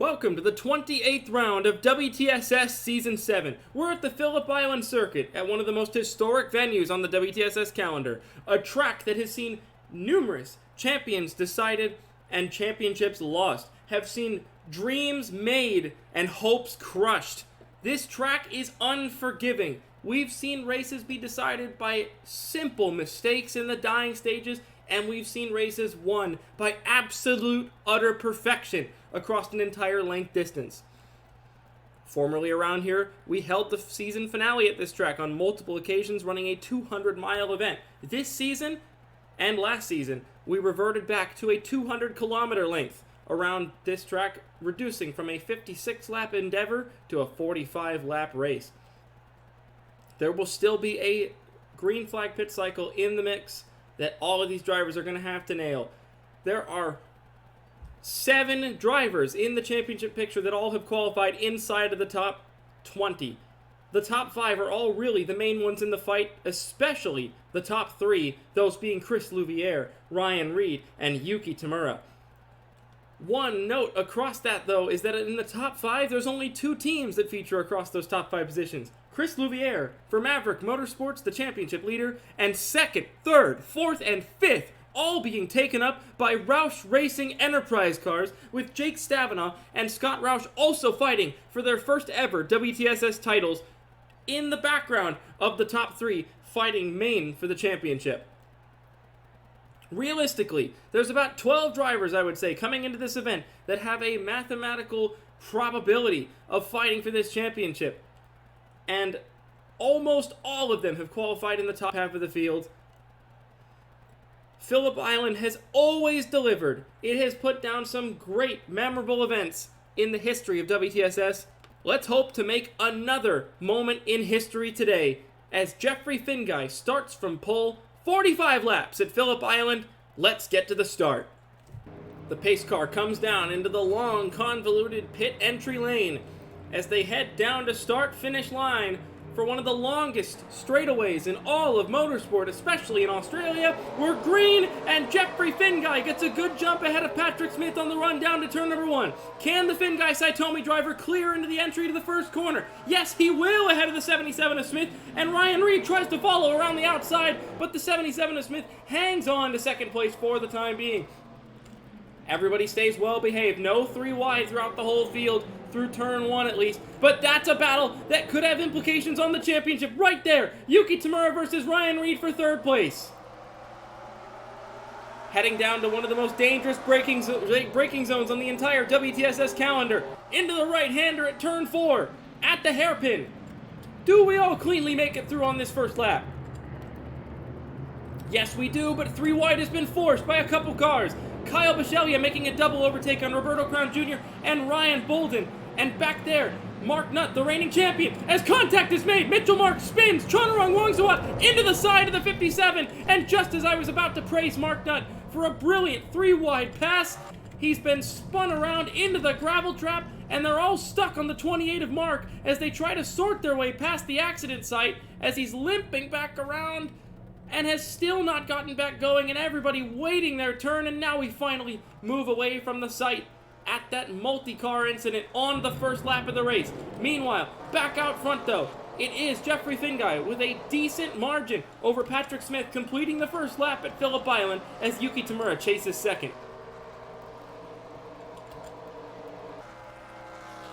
Welcome to the 28th round of WTSS Season 7. We're at the Phillip Island Circuit at one of the most historic venues on the WTSS calendar. A track that has seen numerous champions decided and championships lost. Have seen dreams made and hopes crushed. This track is unforgiving. We've seen races be decided by simple mistakes in the dying stages, and we've seen races won by absolute, utter perfection across an entire length distance. Formerly around here, we held the season finale at this track on multiple occasions, running a 200-mile event. This season, and last season, we reverted back to a 200-kilometer length around this track, reducing from a 56-lap endeavor to a 45-lap race. There will still be a green flag pit cycle in the mix that all of these drivers are going to have to nail. There are 7 drivers in the championship picture that all have qualified inside of the top 20. The top 5 are all really the main ones in the fight, especially the top 3, those being Chris Louviere, Ryan Reed, and Yuki Tamura. One note across that, though, is that in the top 5, there's only 2 teams that feature across those top 5 positions. Chris Louviere for Maverick Motorsports, the championship leader, and 2nd, 3rd, 4th, and 5th all being taken up by Roush Racing Enterprise cars, with Jake Stavanaugh and Scott Roush also fighting for their first ever WTSS titles in the background of the top 3 fighting main for the championship. Realistically, there's about 12 drivers, I would say, coming into this event that have a mathematical probability of fighting for this championship. And almost all of them have qualified in the top half of the field. Phillip Island has always delivered. It has put down some great, memorable events in the history of WTSS. Let's hope to make another moment in history today as Jeffrey Finguy starts from pole, 45 laps at Phillip Island. Let's get to the start. The pace car comes down into the long, convoluted pit entry lane as they head down to start-finish line for one of the longest straightaways in all of motorsport, especially in Australia. We're green, and Jeffrey Finguy gets a good jump ahead of Patrick Smith on the run down to turn number 1. Can the Finguy Saitomi driver clear into the entry to the first corner? Yes, he will, ahead of the 77 of Smith, and Ryan Reed tries to follow around the outside, but the 77 of Smith hangs on to second place for the time being. Everybody stays well behaved. No 3 wide throughout the whole field, through turn 1 at least. But that's a battle that could have implications on the championship right there. Yuki Tamura versus Ryan Reed for 3rd place. Heading down to one of the most dangerous braking zones on the entire WTSS calendar. Into the right-hander at turn 4. At the hairpin. Do we all cleanly make it through on this first lap? Yes, we do, but 3 wide has been forced by a couple cars. Kyle Bichelia making a double overtake on Roberto Crown Jr. and Ryan Bolden. And back there, Mark Nutt, the reigning champion, as contact is made. Mitchell Mark spins Chonarong Wongsuwa into the side of the 57. And just as I was about to praise Mark Nutt for a brilliant 3-wide pass, he's been spun around into the gravel trap, and they're all stuck on the 28 of Mark as they try to sort their way past the accident site as he's limping back around and has still not gotten back going, and everybody waiting their turn, and now we finally move away from the site at that multi-car incident on the first lap of the race. Meanwhile, back out front though, it is Jeffrey Finguy with a decent margin over Patrick Smith, completing the first lap at Phillip Island as Yuki Tamura chases 2nd.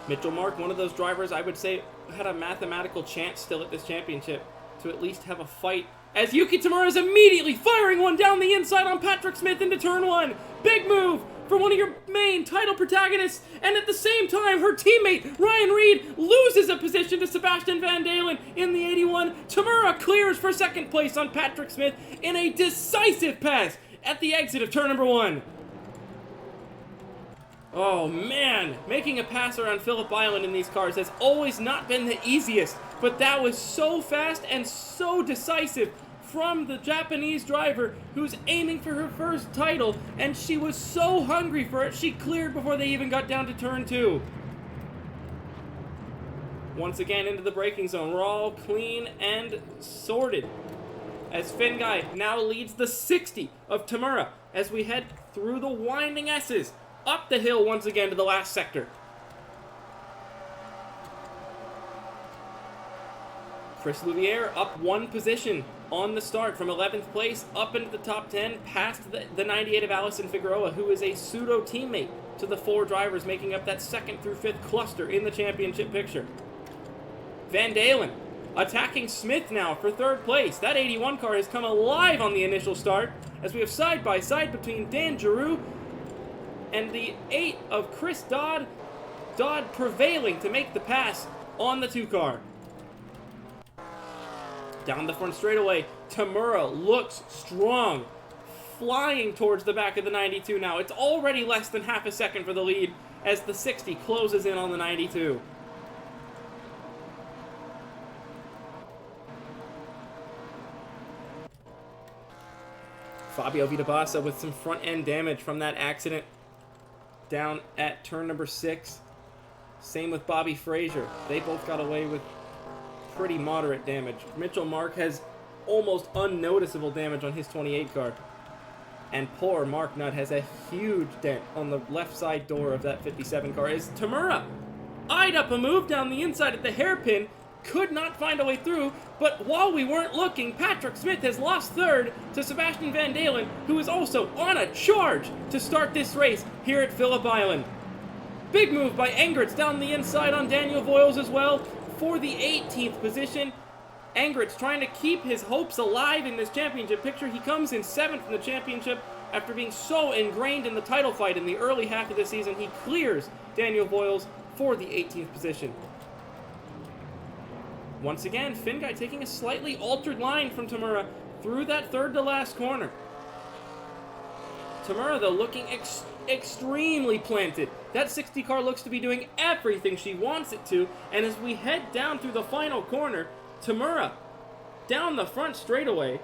Mitchell Mark, one of those drivers I would say had a mathematical chance still at this championship to at least have a fight, as Yuki Tamura is immediately firing one down the inside on Patrick Smith into turn 1. Big move for one of your main title protagonists, and at the same time, her teammate Ryan Reed loses a position to Sebastian Van Dalen in the 81. Tamura clears for 2nd place on Patrick Smith in a decisive pass at the exit of turn number 1. Oh man, making a pass around Phillip Island in these cars has always not been the easiest, but that was so fast and so decisive from the Japanese driver who's aiming for her first title, and she was so hungry for it, she cleared before they even got down to turn 2. Once again into the braking zone, we're all clean and sorted, as Finguy now leads the 60 of Tamura as we head through the winding S's, up the hill once again to the last sector. Chris Louviere up 1 position on the start from 11th place up into the top 10, past the 98 of Alison Figueroa, who is a pseudo teammate to the 4 drivers making up that 2nd through 5th cluster in the championship picture. Van Dalen attacking Smith now for 3rd place. That 81 car has come alive on the initial start as we have side by side between Dan Giroux and the 8 of Chris Dodd. Dodd prevailing to make the pass on the 2 car. Down the front straightaway, Tamura looks strong, flying towards the back of the 92 now. It's already less than half a second for the lead as the 60 closes in on the 92. Fabio Vitabassa with some front end damage from that accident down at turn number 6. Same with Bobby Frazier. They both got away with pretty moderate damage. Mitchell Mark has almost unnoticeable damage on his 28 car. And poor Mark Nutt has a huge dent on the left side door of that 57 car as Tamura eyed up a move down the inside at the hairpin, could not find a way through, but while we weren't looking, Patrick Smith has lost 3rd to Sebastian Van Dalen, who is also on a charge to start this race here at Phillip Island. Big move by Engritz down the inside on Daniel Voiles as well for the 18th position. Engritz trying to keep his hopes alive in this championship picture. He comes in 7th in the championship after being so ingrained in the title fight in the early half of the season. He clears Daniel Voiles for the 18th position. Once again, Finguy taking a slightly altered line from Tamura through that 3rd to last corner. Tamura, though, looking extremely planted. That 60 car looks to be doing everything she wants it to, and as we head down through the final corner, Tamura down the front straightaway,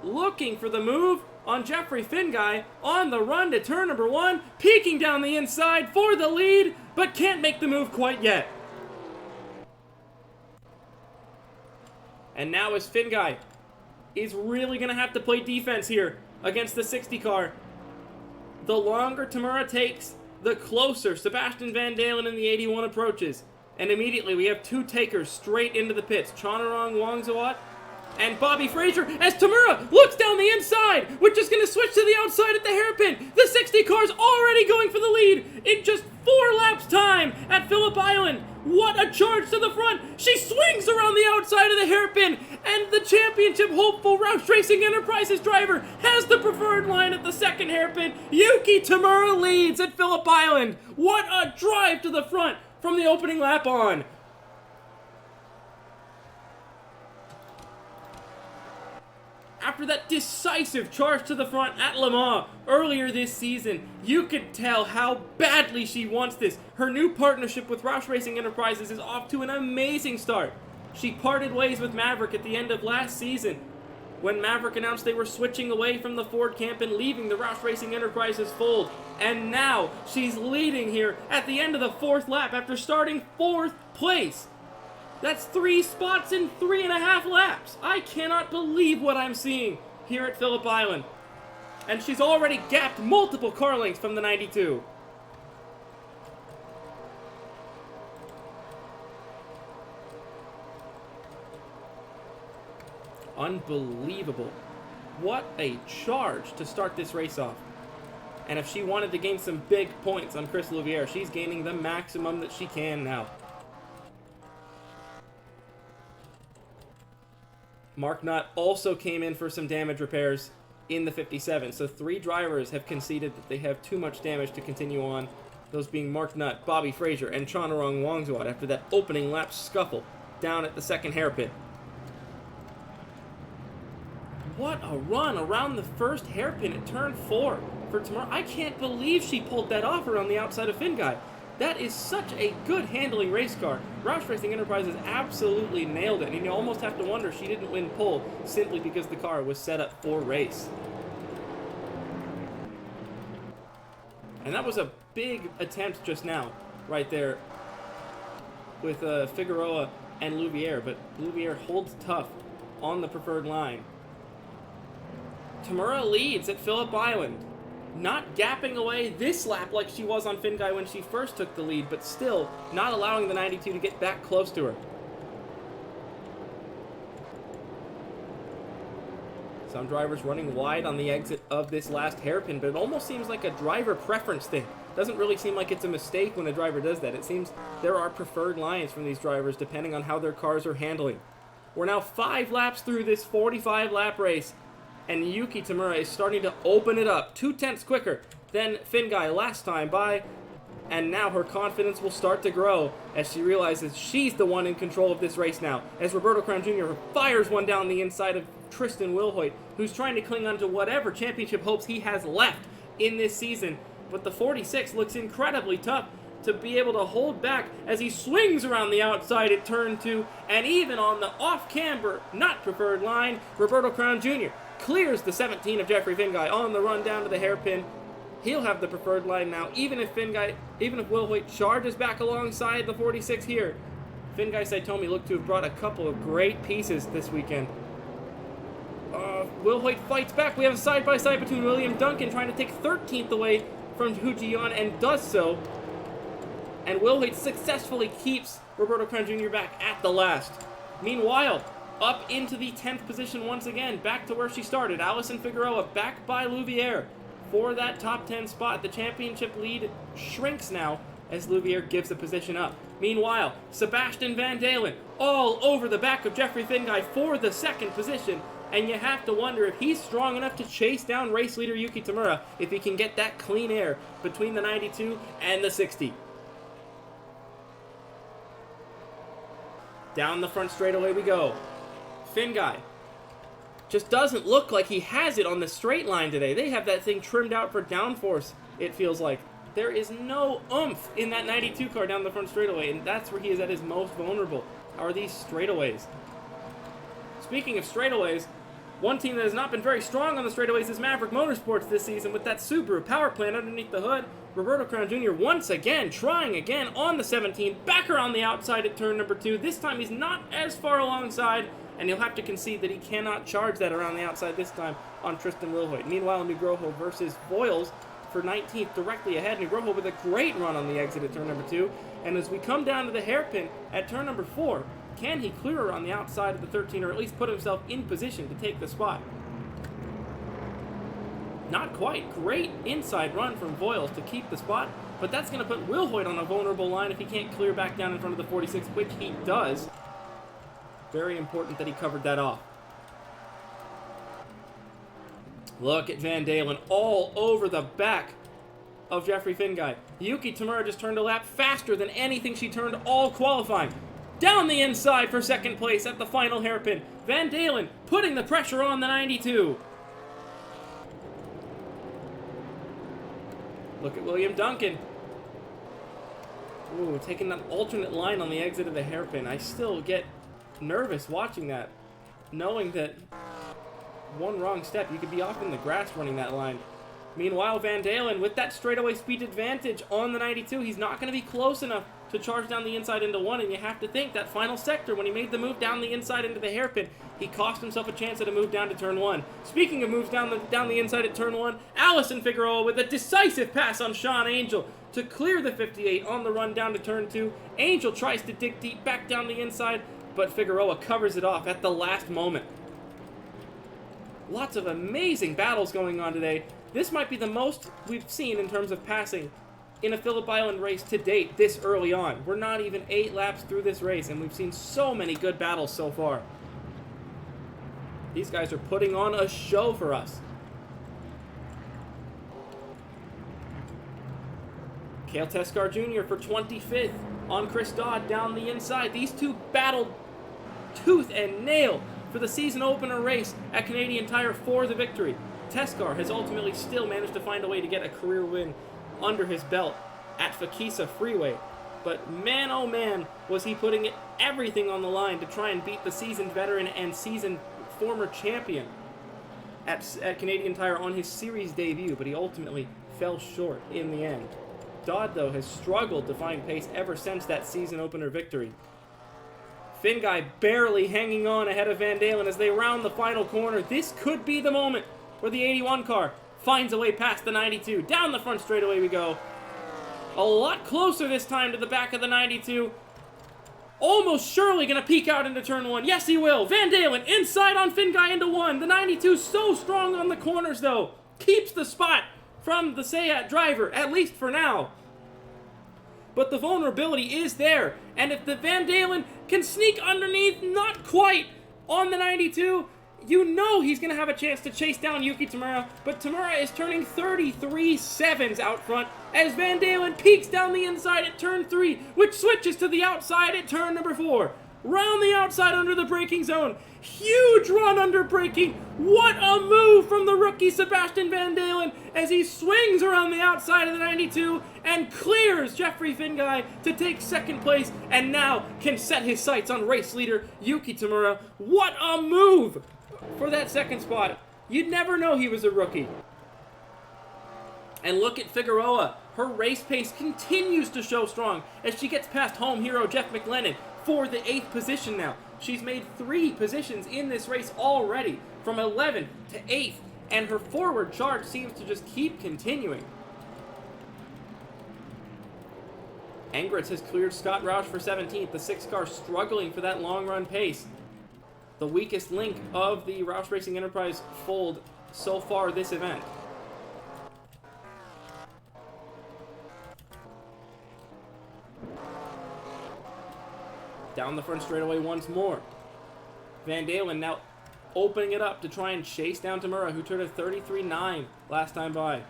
looking for the move on Jeffrey Finguy on the run to turn number 1, peeking down the inside for the lead, but can't make the move quite yet. And now as Finguy is really going to have to play defense here against the 60 car. The longer Tamura takes, the closer Sebastian Van Dalen in the 81 approaches. And immediately we have 2 takers straight into the pits. Chonarong Wongzawat and Bobby Frazier as Tamura looks down the inside, which is going to switch to the outside at the hairpin. The 60 car's already going for the lead in just 4 laps time at Phillip Island. What a charge to the front. She swings around the outside of the hairpin, and the championship hopeful Roush Racing Enterprises driver has the preferred line at the 2nd hairpin. Yuki Tamura leads at Phillip Island. What a drive to the front from the opening lap on. After that decisive charge to the front at Le Mans earlier this season, you could tell how badly she wants this. Her new partnership with Roush Racing Enterprises is off to an amazing start. She parted ways with Maverick at the end of last season when Maverick announced they were switching away from the Ford camp and leaving the Roush Racing Enterprises fold. And now she's leading here at the end of the 4th lap after starting 4th place. That's 3 spots in 3.5 laps. I cannot believe what I'm seeing here at Phillip Island. And she's already gapped multiple car lengths from the 92. Unbelievable. What a charge to start this race off. And if she wanted to gain some big points on Chris Louviere, she's gaining the maximum that she can now. Mark Nutt also came in for some damage repairs in the 57. So 3 drivers have conceded that they have too much damage to continue on. Those being Mark Nutt, Bobby Frazier, and Chonarong Wongzawat after that opening lap scuffle down at the 2nd hairpin. What a run around the 1st hairpin at turn 4 for Tamura. I can't believe she pulled that off around the outside of Finguy. That is such a good handling race car. Roush Racing Enterprises absolutely nailed it, and you almost have to wonder she didn't win pole simply because the car was set up for race. And that was a big attempt just now, right there, with Figueroa and Louviere, but Louviere holds tough on the preferred line. Tamura leads at Phillip Island. not gapping away this lap like she was on Finn Guy when she first took the lead, but still not allowing the 92 to get back close to her. Some drivers running wide on the exit of this last hairpin, but it almost seems like a driver preference thing. Doesn't really seem like it's a mistake when a driver does that. It seems there are preferred lines from these drivers depending on how their cars are handling. We're now 5 laps through this 45 lap race, and Yuki Tamura is starting to open it up. 2/10 quicker than Finn Guy last time by, and now her confidence will start to grow as she realizes she's the one in control of this race now, as Roberto Crown Jr. fires one down the inside of Tristan Wilhoit, who's trying to cling on to whatever championship hopes he has left in this season. But the 46 looks incredibly tough to be able to hold back as he swings around the outside at turn 2, and even on the off-camber, not preferred line, Roberto Crown Jr. clears the 17 of Jeffrey Finn Guy on the run down to the hairpin. He'll have the preferred line now, even if Wilhoit charges back alongside the 46 here. Finn Guy Saitomi looked to have brought a couple of great pieces this weekend. Wilhoit fights back. We have a side-by-side between William Duncan trying to take 13th away from Hujian, and does so. And Wilhoit successfully keeps Roberto Crown Jr. back at the last. Meanwhile, up into the 10th position once again, back to where she started. Alison Figueroa back by Louviere for that top 10 spot. The championship lead shrinks now as Louviere gives the position up. Meanwhile, Sebastian Van Dalen all over the back of Jeffrey Finn Guy for the 2nd position. And you have to wonder if he's strong enough to chase down race leader Yuki Tamura if he can get that clean air between the 92 and the 60. Down the front straightaway we go. Finn Guy just doesn't look like he has it on the straight line today. They have that thing trimmed out for downforce, it feels like. There is no oomph in that 92 car down the front straightaway, and that's where he is at his most vulnerable, are these straightaways. Speaking of straightaways, one team that has not been very strong on the straightaways is Maverick Motorsports this season with that Subaru power plant underneath the hood. Roberto Crown Jr. once again trying again on the 17, back around the outside at turn number 2. This time he's not as far alongside, and he'll have to concede that he cannot charge that around the outside this time on Tristan Wilhoit. Meanwhile, Nugroho versus Voiles for 19th directly ahead. Nugroho with a great run on the exit at turn number 2. And as we come down to the hairpin at turn number 4, can he clear her on the outside of the 13, or at least put himself in position to take the spot? Not quite. Great inside run from Voiles to keep the spot, but that's going to put Wilhoit on a vulnerable line if he can't clear back down in front of the 46, which he does. Very important that he covered that off. Look at Van Dalen all over the back of Jeffrey Finn Guy. Yuki Tamura just turned a lap faster than anything she turned all qualifying. Down the inside for 2nd place at the final hairpin. Van Dalen putting the pressure on the 92. Look at William Duncan. Ooh, taking that alternate line on the exit of the hairpin. I still get nervous watching that, knowing that one wrong step, you could be off in the grass running that line. Meanwhile, Van Dalen with that straightaway speed advantage on the 92. He's not going to be close enough to charge down the inside into 1, and you have to think that final sector, when he made the move down the inside into the hairpin, he cost himself a chance at a move down to turn 1. Speaking of moves down the inside at turn 1, Alison Figueroa with a decisive pass on Sean Angel to clear the 58 on the run down to turn 2. Angel tries to dig deep back down the inside, but Figueroa covers it off at the last moment. Lots of amazing battles going on today. This might be the most we've seen in terms of passing in a Phillip Island race to date this early on. We're not even 8 laps through this race, and we've seen so many good battles so far. These guys are putting on a show for us. Cale Tescar Jr. for 25th on Chris Dodd down the inside. These two battled tooth and nail for the season opener race at Canadian Tire for the victory. Tescar has ultimately still managed to find a way to get a career win under his belt at Fakisa Freeway. But man, oh man, was he putting everything on the line to try and beat the seasoned veteran and seasoned former champion at Canadian Tire on his series debut, but he ultimately fell short in the end. Dodd, though, has struggled to find pace ever since that season opener victory. Finn Guy barely hanging on ahead of Van Dalen as they round the final corner. This could be the moment where the 81 car finds a way past the 92. Down the front straightaway we go. A lot closer this time to the back of the 92. Almost surely going to peek out into turn 1. Yes, he will. Van Dalen inside on Finguy into 1. The 92 so strong on the corners, though. Keeps the spot from the Seat driver, at least for now. But the vulnerability is there. And if the Van Dalen can sneak underneath, not quite, on the 92, you know he's going to have a chance to chase down Yuki Tamura. But Tamura is turning 33 sevens out front as Van Dalen peeks down the inside at turn 3, which switches to the outside at turn number 4. Round the outside under the braking zone. Huge run under braking. What a move from the rookie Sebastian Van Dalen as he swings around the outside of the 92 and clears Jeffrey Finguy to take second place and now can set his sights on race leader Yuki Tamura. What a move for that second spot. You'd never know he was a rookie. And look at Figueroa. Her race pace continues to show strong as she gets past home hero Jeff McLennan for the 8th position now. She's made 3 positions in this race already, from 11th to 8th, and her forward charge seems to just keep continuing. Engritz has cleared Scott Roush for 17th, the 6 car struggling for that long run pace. The weakest link of the Roush Racing Enterprise fold so far this event. Down the front straightaway once more. Van Dalen now opening it up to try and chase down Tamura, who turned a 33.9 last time by.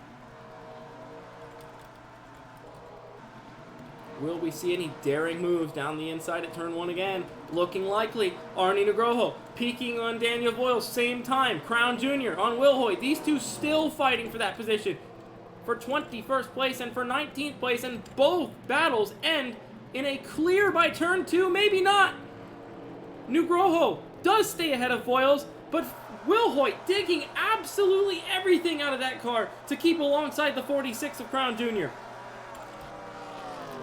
Will we see any daring moves down the inside at turn 1 again? Looking likely. Arnie Nugroho peeking on Daniel Boyle, same time. Crown Jr. on Will Hoyt. These two still fighting for that position for 21st place and for 19th place, and both battles end in a clear by turn 2, maybe not. Nugroho does stay ahead of Voiles, but Will Hoyt digging absolutely everything out of that car to keep alongside the 46 of Crown Jr.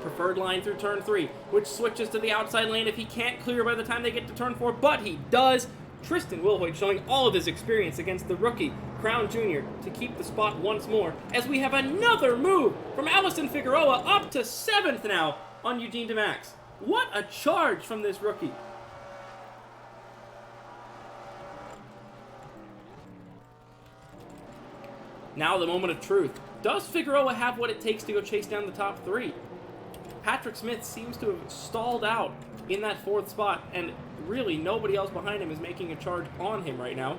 Preferred line through turn 3, which switches to the outside lane if he can't clear by the time they get to turn 4, but he does. Tristan Wilhoit showing all of his experience against the rookie Crown Jr. to keep the spot once more, as we have another move from Allison Figueroa up to 7th now on Eugene DeMax. What a charge from this rookie. Now the moment of truth. Does Figueroa have what it takes to go chase down the top 3? Patrick Smith seems to have stalled out in that 4th spot, and really nobody else behind him is making a charge on him right now.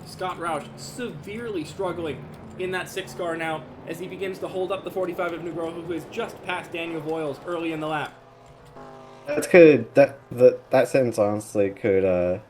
Scott Roush severely struggling in that 6 car now as he begins to hold up the 45 of Nugroho, who has just passed Daniel Voiles early in the lap. That sentence honestly could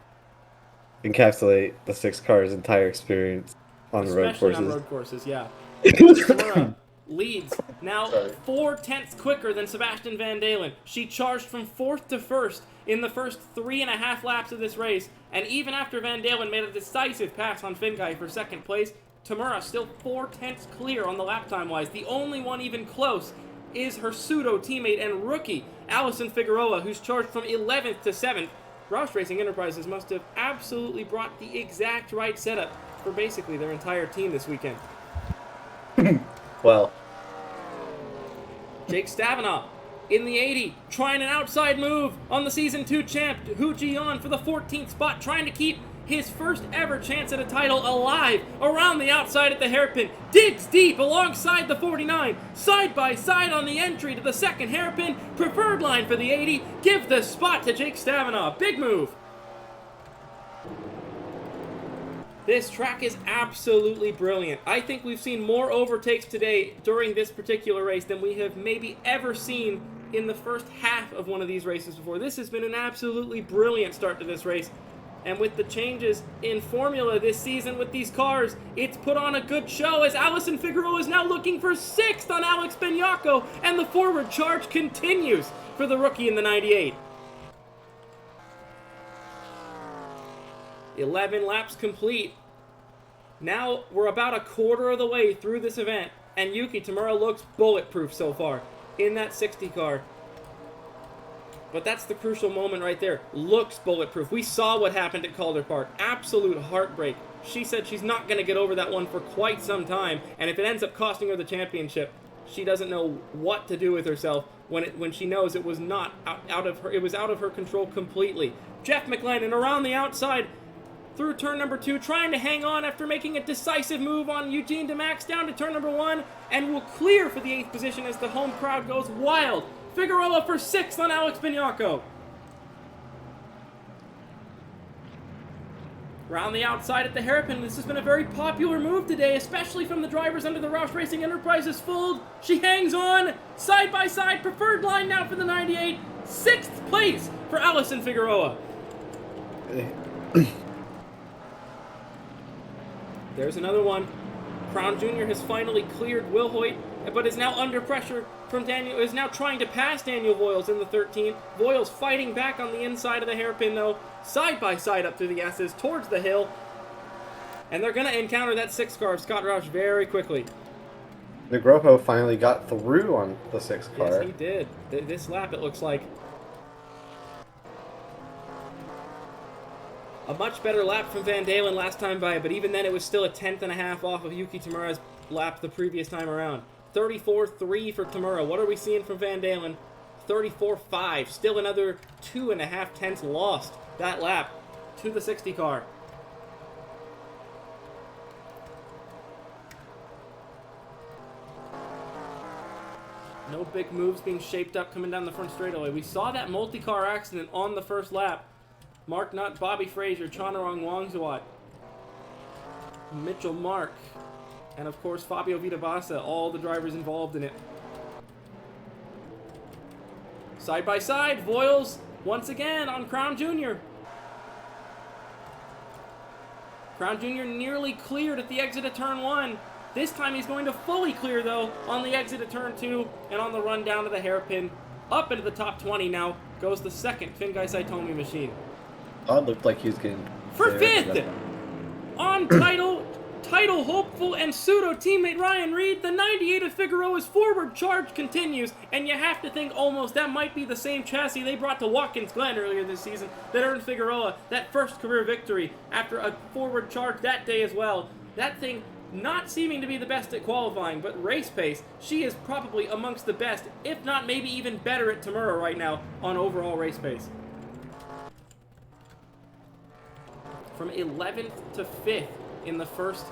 encapsulate the 6 car's entire experience on the road courses. Especially on road courses, yeah. Tamura leads now 4/10 quicker than Sebastian Van Dalen. She charged from 4th to 1st in the first 3.5 laps of this race, and even after Van Dalen made a decisive pass on Finguy for 2nd place, Tamura still 4/10 clear on the lap time wise. The only one even close is her pseudo teammate and rookie Allison Figueroa, who's charged from 11th to 7th. Roush Racing Enterprises must have absolutely brought the exact right setup for basically their entire team this weekend. Well, Jake Stavanaugh in the 80, trying an outside move on the Season 2 champ, Hu Jian, for the 14th spot, trying to keep his first ever chance at a title alive around the outside at the hairpin. Digs deep alongside the 49, side by side on the entry to the 2nd hairpin. Preferred line for the 80, give the spot to Jake Stavanaugh. Big move. This track is absolutely brilliant. I think we've seen more overtakes today during this particular race than we have maybe ever seen in the first half of one of these races before. This has been an absolutely brilliant start to this race. And with the changes in formula this season with these cars, it's put on a good show as Allison Figueroa is now looking for 6th on Alex Benyako, and the forward charge continues for the rookie in the 98. 11 laps complete. Now we're about a quarter of the way through this event, and Yuki Tamura looks bulletproof so far in that 60 car. But that's the crucial moment right there. Looks bulletproof. We saw what happened at Calder Park. Absolute heartbreak. She said she's not going to get over that one for quite some time, and if it ends up costing her the championship, she doesn't know what to do with herself when she knows it was not out of her control completely. Jeff McLennan around the outside through turn number 2, trying to hang on after making a decisive move on Eugene DeMax down to turn number 1, and will clear for the 8th position as the home crowd goes wild. Figueroa for 6th on Alex Bignacco. Round the outside at the hairpin. This has been a very popular move today, especially from the drivers under the Roush Racing Enterprises fold. She hangs on, side by side, preferred line now for the 98. 6th place for Alison Figueroa. There's another one. Crown Jr. has finally cleared Will Hoyt, but is now under pressure from Daniel, is now trying to pass Daniel Voiles in the 13th. Voiles fighting back on the inside of the hairpin, though, side by side up through the S's towards the hill. And they're going to encounter that 6 car of Scott Roush very quickly. Negropo finally got through on the 6 car. Yes, he did. This lap, it looks like. A much better lap from Van Dalen last time by, but even then it was still a 10th and a half off of Yuki Tamura's lap the previous time around. 34.3 for Tamura. What are we seeing from Van Dalen? 34.5. Still another 2.5 tenths lost that lap to the 60 car. No big moves being shaped up coming down the front straightaway. We saw that multi-car accident on the first lap. Mark Nutt, Bobby Fraser, Chanarong Wangzuat, Mitchell Mark, and of course Fabio Vitabasa, all the drivers involved in it. Side by side, Voiles once again on Crown Jr. Crown Jr. nearly cleared at the exit of turn 1. This time he's going to fully clear though on the exit of turn 2 and on the run down to the hairpin. Up into the top 20 now goes the second Fingai Saitomi machine. Todd looked like he was getting for 5th on title hopeful and pseudo teammate Ryan Reed. The 98 of Figueroa's forward charge continues, and you have to think almost that might be the same chassis they brought to Watkins Glen earlier this season that earned Figueroa that first career victory after a forward charge that day as well. That thing not seeming to be the best at qualifying, but race pace, she is probably amongst the best, if not maybe even better at Tamura right now on overall race pace. From 11th to 5th in the first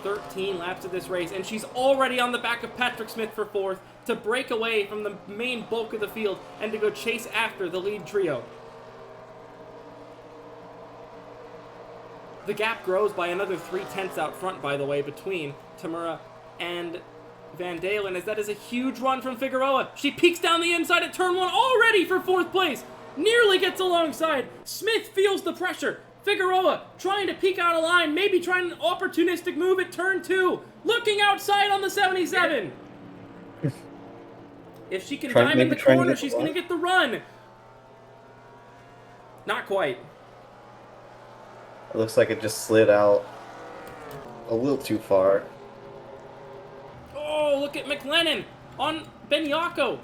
13 laps of this race, and she's already on the back of Patrick Smith for 4th to break away from the main bulk of the field and to go chase after the lead trio. The gap grows by another 3 tenths out front, by the way, between Tamura and Van Dalen, as that is a huge run from Figueroa. She peeks down the inside at turn 1 already for 4th place. Nearly gets alongside. Smith feels the pressure. Figueroa trying to peek out a line, maybe trying an opportunistic move at turn 2. Looking outside on the 77. If she can diamond the corner, she's going to get the run. Not quite. It looks like it just slid out a little too far. Oh, look at McLennan on Bignacco.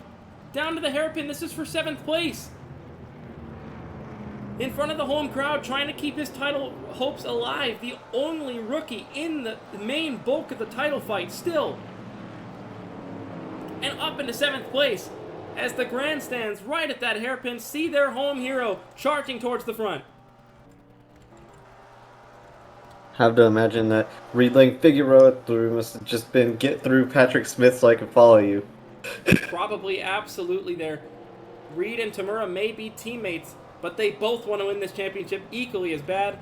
Down to the hairpin. This is for 7th place. In front of the home crowd, trying to keep his title hopes alive. The only rookie in the main bulk of the title fight still. And up into 7th place as the grandstands right at that hairpin see their home hero charging towards the front. Have to imagine that relaying Figueroa through must have just been get through Patrick Smith so I can follow you. Probably absolutely there. Reed and Tamura may be teammates, but they both want to win this championship equally as bad.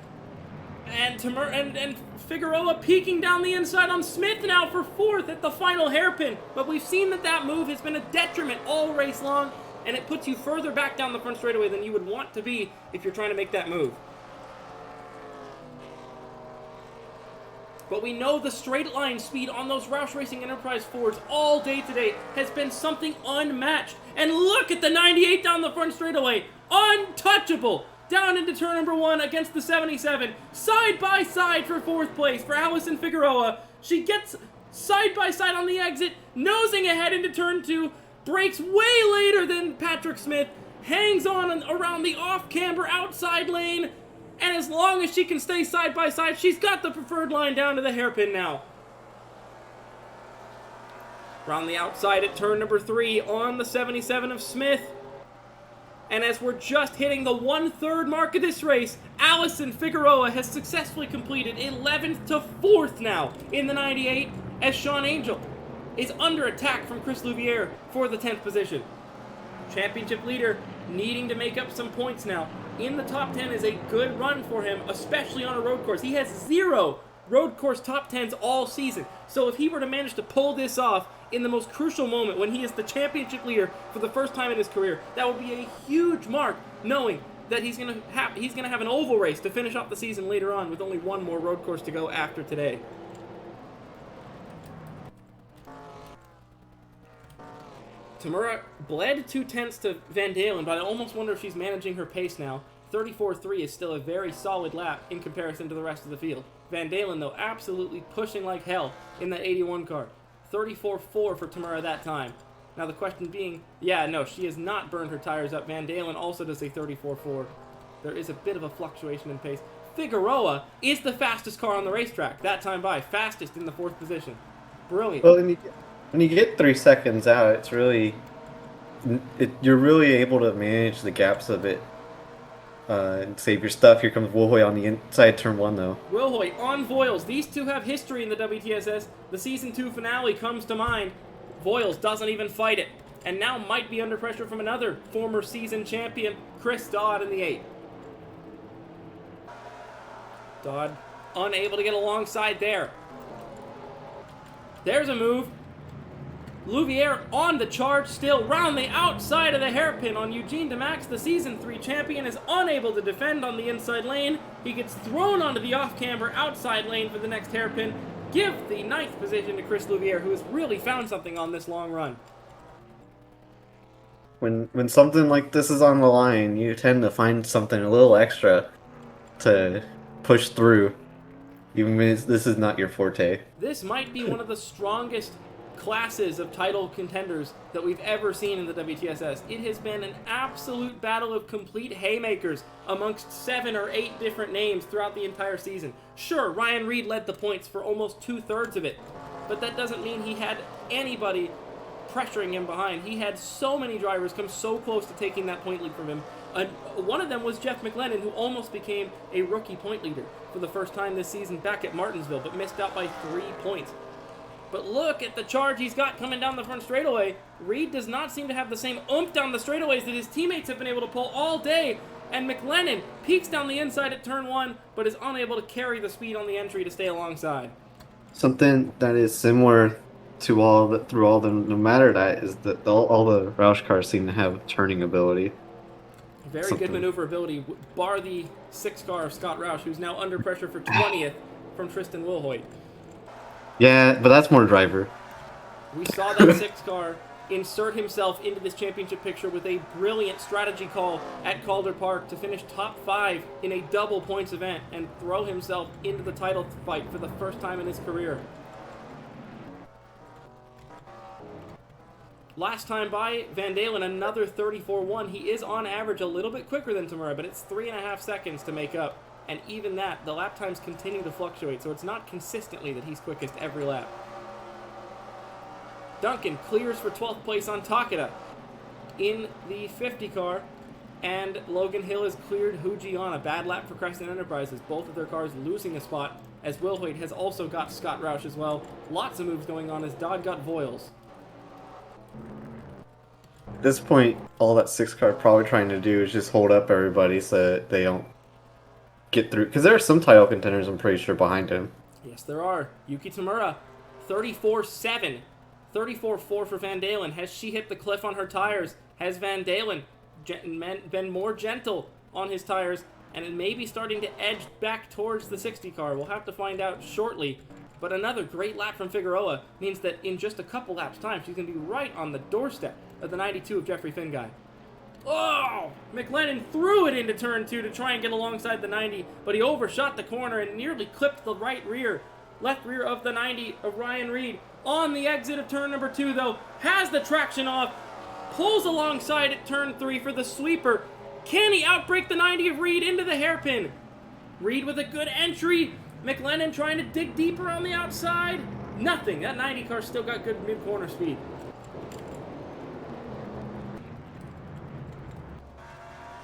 And Tamura and Figueroa peeking down the inside on Smith now for 4th at the final hairpin. But we've seen that move has been a detriment all race long, and it puts you further back down the front straightaway than you would want to be if you're trying to make that move. But we know the straight line speed on those Roush Racing Enterprise Fords all day today has been something unmatched. And look at the 98 down the front straightaway. Untouchable. Down into turn number 1 against the 77. Side by side for 4th place for Alison Figueroa. She gets side by side on the exit, nosing ahead into turn 2. Brakes way later than Patrick Smith. hangs on around the off-camber outside lane, and as long as she can stay side by side, she's got the preferred line down to the hairpin now. Around the outside at turn number 3 on the 77 of Smith. And as we're just hitting the 1/3 mark of this race, Allison Figueroa has successfully completed 11th to 4th now in the 98, as Sean Angel is under attack from Chris Louviere for the 10th position. Championship leader needing to make up some points now. In the top 10 is a good run for him, especially on a road course. He has 0 road course top 10s all season. So if he were to manage to pull this off in the most crucial moment when he is the championship leader for the first time in his career, that would be a huge mark, knowing that he's gonna have an oval race to finish off the season later on with only one more road course to go after today. Tamura bled 2/10 to Van Dalen, but I almost wonder if she's managing her pace now. 34.3 is still a very solid lap in comparison to the rest of the field. Van Dalen, though, absolutely pushing like hell in that 81 car. 34.4 for Tamura that time. Now the question being, yeah, no, she has not burned her tires up. Van Dalen also does a 34.4. There is a bit of a fluctuation in pace. Figueroa is the fastest car on the racetrack, that time by. Fastest in the 4th position. Brilliant. Well, when you get 3 seconds out, it's really... you're really able to manage the gaps a bit. And save your stuff. Here comes Wilhoy on the inside turn 1, though. Wilhoy on Voiles. These two have history in the WTSS. The Season 2 finale comes to mind. Voiles doesn't even fight it, and now might be under pressure from another former season champion, Chris Dodd in the 8. Dodd unable to get alongside there. There's a move. Louviere on the charge still, round the outside of the hairpin on Eugene DeMax. The Season 3 champion is unable to defend on the inside lane. He gets thrown onto the off-camber outside lane for the next hairpin. Give the 9th position to Chris Louviere, who has really found something on this long run. When something like this is on the line, you tend to find something a little extra to push through, even when this is not your forte. This might be one of the strongest classes of title contenders that we've ever seen in the WTSS. It has been an absolute battle of complete haymakers amongst 7 or 8 different names throughout the entire season. Sure, Ryan Reed led the points for almost 2/3 of it, but that doesn't mean he had anybody pressuring him behind. He had so many drivers come so close to taking that point lead from him. One of them was Jeff McLennan, who almost became a rookie point leader for the first time this season back at Martinsville, but missed out by 3 points. But look at the charge he's got coming down the front straightaway. Reed does not seem to have the same oomph down the straightaways that his teammates have been able to pull all day. And McLennan peaks down the inside at turn 1, but is unable to carry the speed on the entry to stay alongside. Something that is similar to through all of them, no matter that, is that all the Roush cars seem to have turning ability. Very good maneuverability, bar the 6 car of Scott Roush, who's now under pressure for 20th from Tristan Wilhoit. Yeah, but that's more driver. We saw that 6 car insert himself into this championship picture with a brilliant strategy call at Calder Park to finish top 5 in a double points event and throw himself into the title fight for the first time in his career. Last time by, Van Dalen, another 34.1. He is on average a little bit quicker than Tamura, but it's 3.5 seconds to make up. And even that, the lap times continue to fluctuate, so it's not consistently that he's quickest every lap. Duncan clears for 12th place on Takeda in the 50 car, and Logan Hill has cleared Huji on a bad lap for Crescent Enterprises. Both of their cars losing a spot, as Wilhoit has also got Scott Roush as well. Lots of moves going on as Dodd got Voiles. At this point, all that 6 car probably trying to do is just hold up everybody so that they don't get through, because there are some title contenders, I'm pretty sure, behind him. Yes, there are. Yuki Tamura, 34.7. 34.4 for Van Dalen. Has she hit the cliff on her tires? Has Van Dalen been more gentle on his tires and maybe starting to edge back towards the 60 car? We'll have to find out shortly. But another great lap from Figueroa means that in just a couple laps' time, she's going to be right on the doorstep of the 92 of Jeffrey Finguy. Oh! McLennan threw it into turn 2 to try and get alongside the 90, but he overshot the corner and nearly clipped the left rear of the 90 of Ryan Reed. On the exit of turn number 2, though, has the traction off, pulls alongside at turn 3 for the sweeper. Can he outbrake the 90 of Reed into the hairpin? Reed with a good entry. McLennan trying to dig deeper on the outside. Nothing. That 90 car still got good mid-corner speed.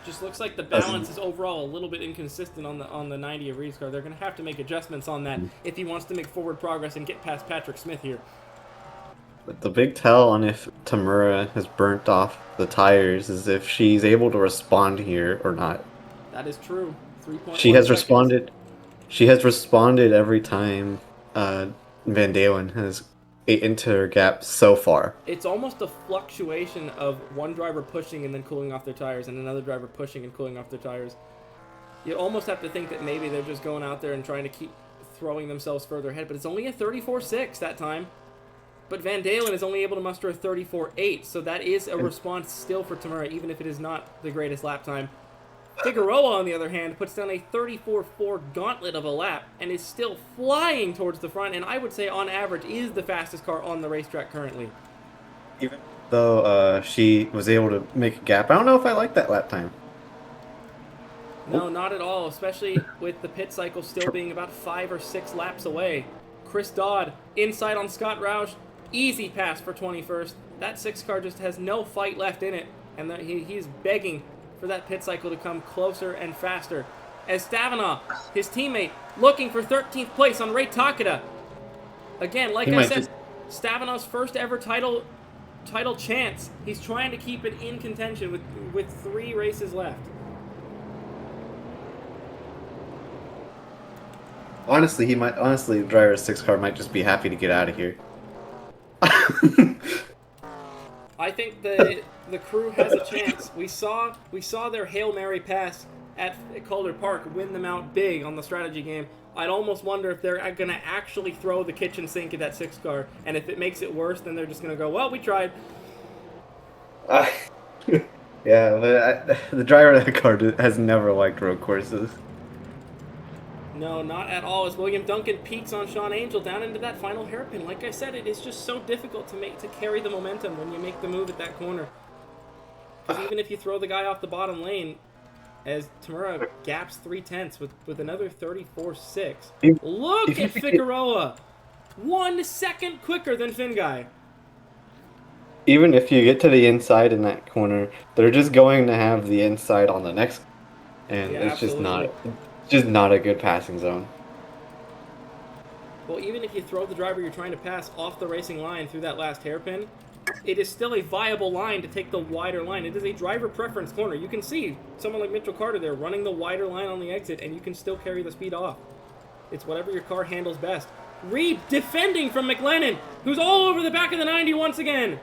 Just looks like the balance is overall a little bit inconsistent on the 90 of Reed's car. They're going to have to make adjustments on that if he wants to make forward progress and get past Patrick Smith here. The big tell on if Tamura has burnt off the tires is if she's able to respond here or not. That is true. 3.1 She has seconds. responded. She has responded every time Van Dalen has into her gap so far. It's almost a fluctuation of one driver pushing and then cooling off their tires and another driver pushing and cooling off their tires. You almost have to think that maybe they're just going out there and trying to keep throwing themselves further ahead, but it's only a 34.6 that time. But Van Dalen is only able to muster a 34.8, so that is a response still for Tamura, even if it is not the greatest lap time. Figueroa, on the other hand, puts down a 34.4 gauntlet of a lap and is still flying towards the front, and I would say on average is the fastest car on the racetrack currently. Even though she was able to make a gap, I don't know if I like that lap time. No, not at all, especially with the pit cycle still being about 5 or 6 laps away. Chris Dodd inside on Scott Roush. Easy pass for 21st. That 6 car just has no fight left in it, and he's begging for that pit cycle to come closer and faster. As Stavanaugh, his teammate, looking for 13th place on Ray Takeda. Again, like I said, Stavanaugh's first ever title chance. He's trying to keep it in contention with 3 races left. Honestly, the driver's 6 car might just be happy to get out of here. I think the crew has a chance. We saw their Hail Mary pass at Calder Park win them out big on the strategy game. I'd almost wonder if they're going to actually throw the kitchen sink at that 6 car, and if it makes it worse, then they're just going to go, well, we tried. Yeah, but the driver of that car has never liked road courses. No, not at all. As William Duncan peeks on Sean Angel down into that final hairpin. Like I said, it is just so difficult to carry the momentum when you make the move at that corner. Because even if you throw the guy off the bottom lane, as Tamura gaps 3/10 with another 34.6. Look at Figueroa! 1 second quicker than Finguy. Even if you get to the inside in that corner, they're just going to have the inside on the next, and Yeah, it's absolutely. just not a good passing zone. Well, even if you throw the driver you're trying to pass off the racing line through that last hairpin, it is still a viable line to take the wider line. It is a driver preference corner. You can see someone like Mitchell Carter there running the wider line on the exit, and you can still carry the speed off. It's whatever your car handles best. Reed defending from McLennan, who's all over the back of the 90 once again.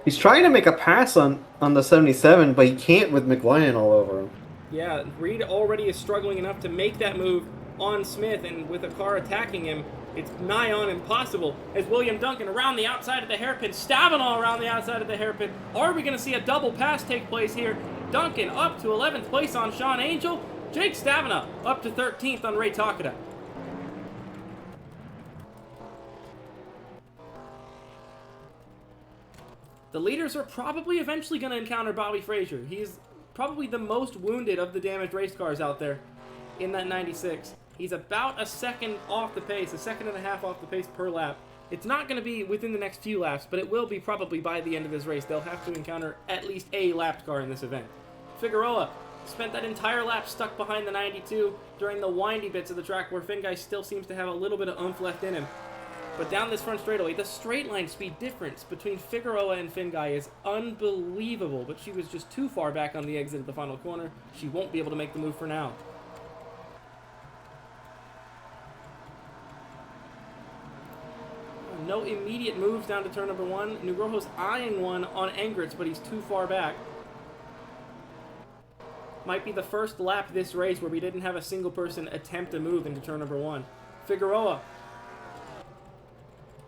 He's trying to make a pass on the 77, but he can't with McLennan all over him. Yeah, Reed already is struggling enough to make that move on Smith, and with a car attacking him, it's nigh on impossible. As William Duncan around the outside of the hairpin, Stavanaugh around the outside of the hairpin. Are we going to see a double pass take place here? Duncan up to 11th place on Sean Angel. Jake Stavanaugh up to 13th on Ray Takeda. The leaders are probably eventually going to encounter Bobby Frazier. He's probably the most wounded of the damaged race cars out there in that 96. He's about a second off the pace, a second and a half off the pace per lap. It's not going to be within the next few laps, but it will be probably by the end of this race. They'll have to encounter at least a lapped car in this event. Figueroa spent that entire lap stuck behind the 92 during the windy bits of the track where Finguy still seems to have a little bit of oomph left in him. But down this front straightaway, the straight line speed difference between Figueroa and Finguy is unbelievable, but she was just too far back on the exit of the final corner. She won't be able to make the move for now. No immediate moves down to turn number 1. Nugrojo's eyeing one on Engritz, but he's too far back. Might be the first lap this race where we didn't have a single person attempt a move into turn number 1. Figueroa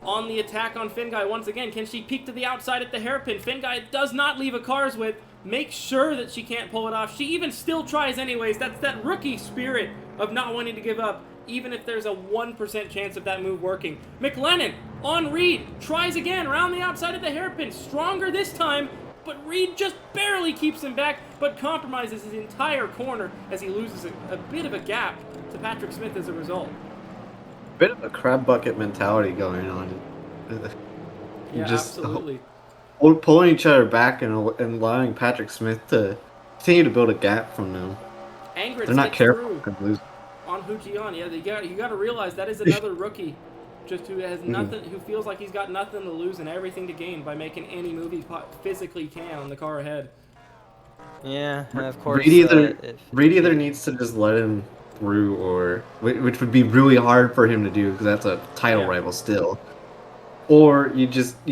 on the attack on Finguy once again. Can she peek to the outside at the hairpin? Finguy does not leave a car's width. Make sure that she can't pull it off. She even still tries anyways. That's that rookie spirit of not wanting to give up, even if there's a 1% chance of that move working. McLennan on Reed, tries again around the outside of the hairpin. Stronger this time. but Reed just barely keeps him back, but compromises his entire corner as he loses a bit of a gap to Patrick Smith as a result. Bit of a crab bucket mentality going on. Yeah, just absolutely. Pulling each other back and allowing Patrick Smith to continue to build a gap from them. Angritz They're not gets careful through on Hujian. Yeah, you got to realize that is another rookie, just who has nothing, who feels like he's got nothing to lose and everything to gain by making any move he physically can on the car ahead. Yeah, and of course. Reed either needs to just let him through, or which would be really hard for him to do because that's a title rival still. Or you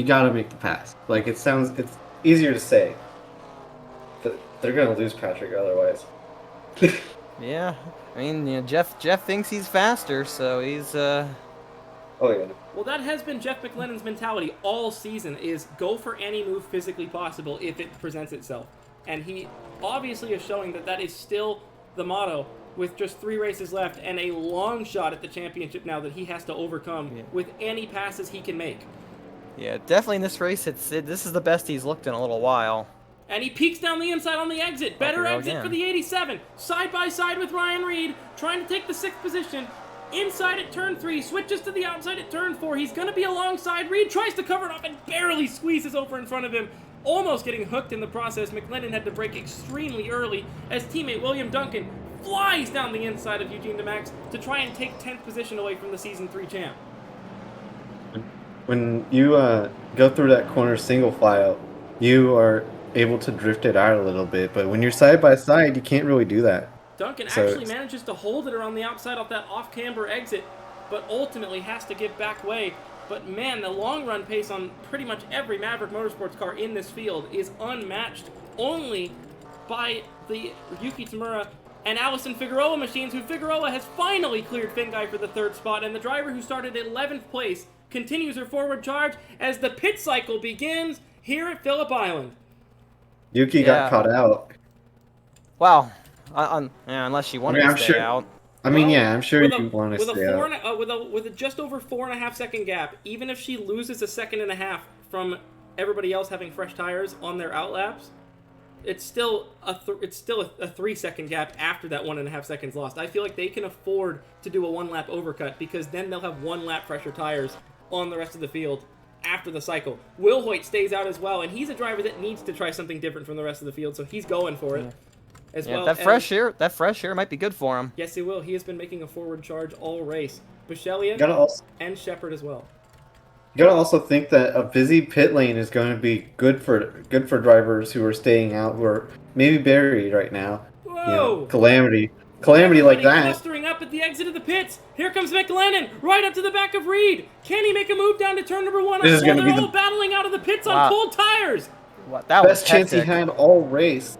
gotta make the pass. Like it's easier to say, but they're gonna lose Patrick otherwise. Yeah, I mean, Jeff thinks he's faster, so he's Oh yeah. Well, that has been Jeff McLennan's mentality all season: is go for any move physically possible if it presents itself, and he obviously is showing that is still the motto. With just 3 races left and a long shot at the championship now that he has to overcome with any passes he can make. Yeah, definitely in this race, this is the best he's looked in a little while. And he peeks down the inside on the exit. Better exit for the 87. Side by side with Ryan Reed, trying to take the 6th position. Inside at turn 3, switches to the outside at turn 4. He's going to be alongside. Reed tries to cover it up and barely squeezes over in front of him. Almost getting hooked in the process. McLennan had to brake extremely early as teammate William Duncan flies down the inside of Eugene DeMax to try and take 10th position away from the Season 3 champ. When you go through that corner single file, you are able to drift it out a little bit, but when you're side by side, you can't really do that. Duncan actually manages to hold it around the outside off that off-camber exit, but ultimately has to give back way. But man, the long-run pace on pretty much every Maverick Motorsports car in this field is unmatched only by the Yuki Tamura and Allison Figueroa machines, who Figueroa has finally cleared Finguy for the 3rd spot, and the driver who started at 11th place continues her forward charge as the pit cycle begins here at Phillip Island. Yuki got caught out. Wow. Unless she wanted to stay out. I'm sure you want to stay out. With a just over 4.5 second gap, even if she loses a 1.5 seconds from everybody else having fresh tires on their outlaps, it's still a 3 second gap after that 1.5 seconds lost. I feel like they can afford to do a 1 lap overcut because then they'll have 1 lap fresher tires on the rest of the field after the cycle. Will Hoyt stays out as well, and he's a driver that needs to try something different from the rest of the field, so he's going for it. As well. That fresh air might be good for him. Yes, he will. He has been making a forward charge all race. Buschelia and Shepard as well. You gotta also think that a busy pit lane is going to be good for drivers who are staying out, who are maybe buried right now. Whoa! Calamity like that. Clustering up at the exit of the pits. Here comes McLennan, right up to the back of Reed. Can he make a move down to turn number 1? They're all battling out of the pits on cold tires. What? That was best chance he had all race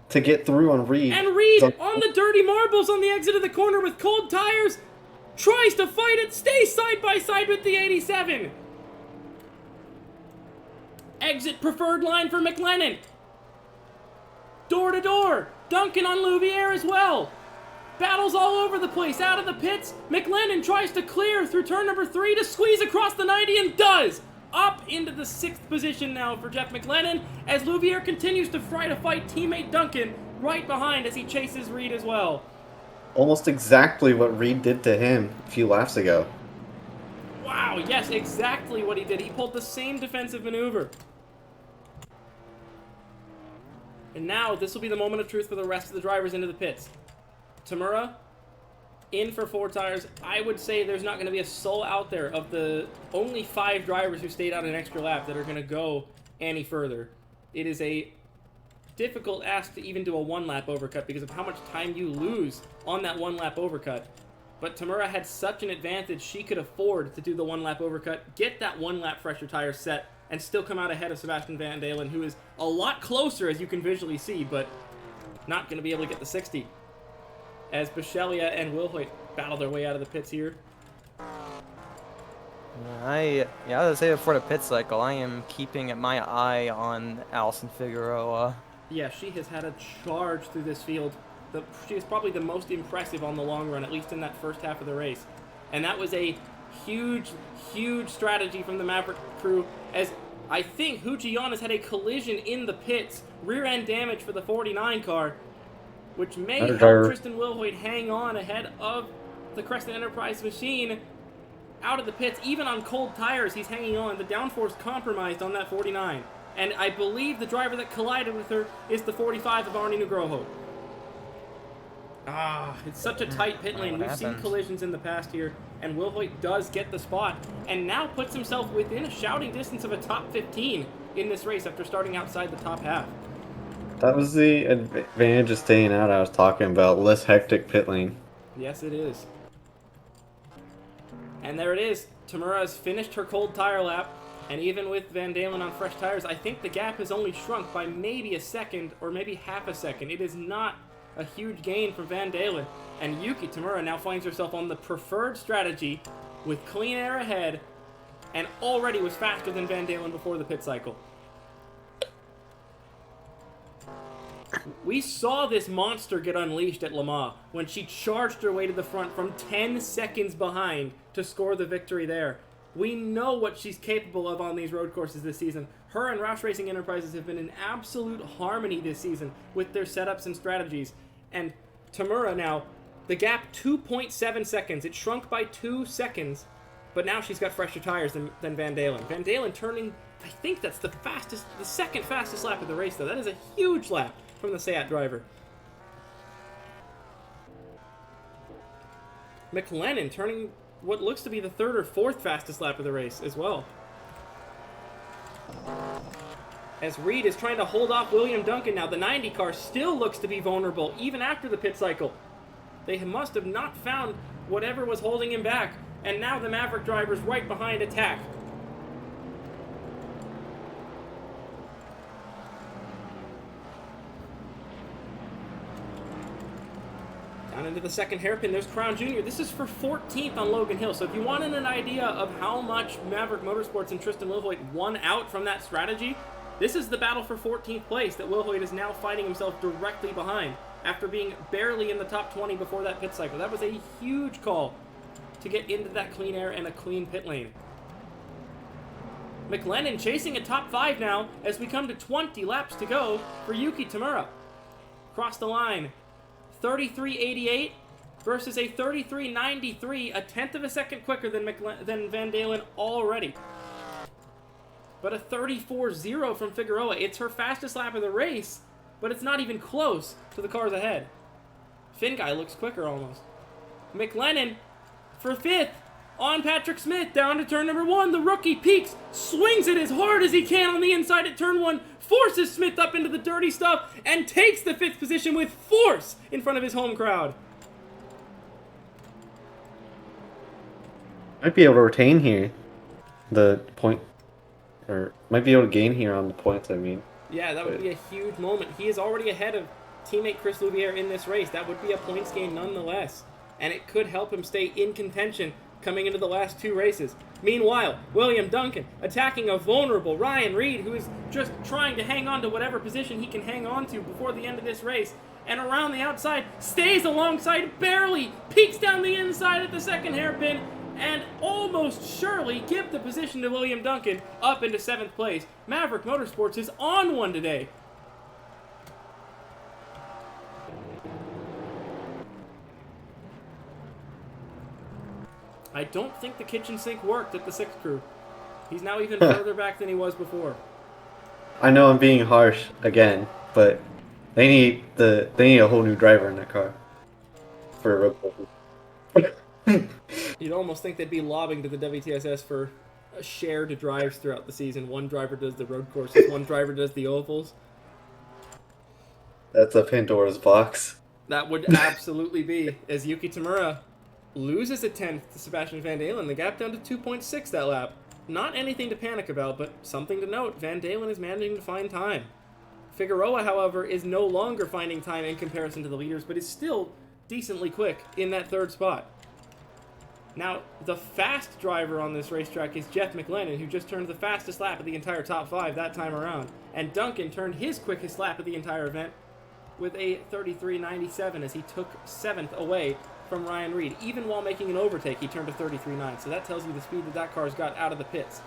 to get through on Reed. And Reed on the dirty marbles on the exit of the corner with cold tires tries to fight it, stays side by side with the 87. Exit preferred line for McLennan. Door to door. Duncan on Louviere as well. Battles all over the place. Out of the pits. McLennan tries to clear through turn number 3 to squeeze across the 90 and does. Up into the 6th position now for Jeff McLennan as Louviere continues to try to fight teammate Duncan right behind as he chases Reed as well. Almost exactly what Reed did to him a few laps ago. Wow, yes, exactly what he did. He pulled the same defensive maneuver. And now this will be the moment of truth for the rest of the drivers into the pits. Tamura in for 4 tires. I would say there's not going to be a soul out there of the only 5 drivers who stayed out an extra lap that are going to go any further. It is a difficult ask to even do a 1 lap overcut because of how much time you lose on that 1 lap overcut. But Tamura had such an advantage, she could afford to do the 1 lap overcut, get that 1 lap fresher tire set, and still come out ahead of Sebastian Van Dalen, who is a lot closer as you can visually see, but not going to be able to get the 60. As Buschelia and Will Hoyt battle their way out of the pits here. I was say before the pit cycle, I am keeping my eye on Allison Figueroa. Yeah, she has had a charge through this field. She is probably the most impressive on the long run, at least in that first half of the race. And that was a huge, huge strategy from the Maverick crew, as I think Hujian has had a collision in the pits, rear end damage for the 49 car, which may help Tristan Wilhoit hang on ahead of the Crescent Enterprise machine out of the pits. Even on cold tires, he's hanging on. The downforce compromised on that 49. And I believe the driver that collided with her is the 45 of Arnie Nugroho. It's such a tight pit lane. We've seen collisions in the past here, and Wilhoit does get the spot, and now puts himself within a shouting distance of a top 15 in this race after starting outside the top half. That was the advantage of staying out I was talking about. Less hectic pit lane. Yes, it is. And there it is. Tamura has finished her cold tire lap, and even with Van Dalen on fresh tires, I think the gap has only shrunk by maybe a second or maybe half a second. It is not a huge gain from Van Dalen. And Yuki Tamura now finds herself on the preferred strategy with clean air ahead, and already was faster than Van Dalen before the pit cycle. We saw this monster get unleashed at Le Mans when she charged her way to the front from 10 seconds behind to score the victory there. We know what she's capable of on these road courses this season. Her and Roush Racing Enterprises have been in absolute harmony this season with their setups and strategies. And Tamura now, the gap 2.7 seconds. It shrunk by 2 seconds, but now she's got fresher tires than Van Dalen. Van Dalen turning, I think that's the second fastest lap of the race, though. That is a huge lap from the Seat driver. McLennan turning what looks to be the third or fourth fastest lap of the race as well. As Reed is trying to hold off William Duncan now, the 90 car still looks to be vulnerable even after the pit cycle. They must have not found whatever was holding him back, and now the Maverick driver's right behind attack. Down into the second hairpin, there's Crown Jr. This is for 14th on Logan Hill. So if you wanted an idea of how much Maverick Motorsports and Tristan Wilhoit won out from that strategy, this is the battle for 14th place that Wilhoit is now fighting himself directly behind after being barely in the top 20 before that pit cycle. That was a huge call to get into that clean air and a clean pit lane. McLennan chasing a top 5 now as we come to 20 laps to go for Yuki Tamura. Cross the line. 33.88 versus a 33.93, a tenth of a second quicker than Van Dalen already. But a 34.0 from Figueroa. It's her fastest lap of the race, but it's not even close to the cars ahead. Finn guy looks quicker almost. McLennan for 5th on Patrick Smith, down to turn number 1. The rookie peaks, swings it as hard as he can on the inside at turn 1, forces Smith up into the dirty stuff, and takes the 5th position with force in front of his home crowd. Might be able to retain here the point, or might be able to gain here on the points, I mean. Yeah, that would be a huge moment. He is already ahead of teammate Chris Louviere in this race. That would be a points gain nonetheless, and it could help him stay in contention coming into the last 2 races. Meanwhile, William Duncan attacking a vulnerable Ryan Reed, who is just trying to hang on to whatever position he can hang on to before the end of this race. And around the outside, stays alongside, barely peeks down the inside at the second hairpin, and almost surely give the position to William Duncan up into 7th place. Maverick Motorsports is on one today. I don't think the kitchen sink worked at the 6th crew. He's now even further back than he was before. I know I'm being harsh again, but they need a whole new driver in that car for a road course. You'd almost think they'd be lobbing to the WTSS for a shared drives throughout the season. One driver does the road courses, one driver does the ovals. That's a Pandora's box. That would absolutely be, as Yuki Tamura loses a 10th to Sebastian Van Dalen. The gap down to 2.6 that lap. Not anything to panic about, but something to note. Van Dalen is managing to find time. Figueroa, however, is no longer finding time in comparison to the leaders, but is still decently quick in that 3rd spot. Now, the fast driver on this racetrack is Jeff McLennan, who just turned the fastest lap of the entire top 5 that time around. And Duncan turned his quickest lap of the entire event with a 33.97 as he took 7th away from Ryan Reed. Even while making an overtake, he turned to 33.9. So that tells you the speed that car's got out of the pits.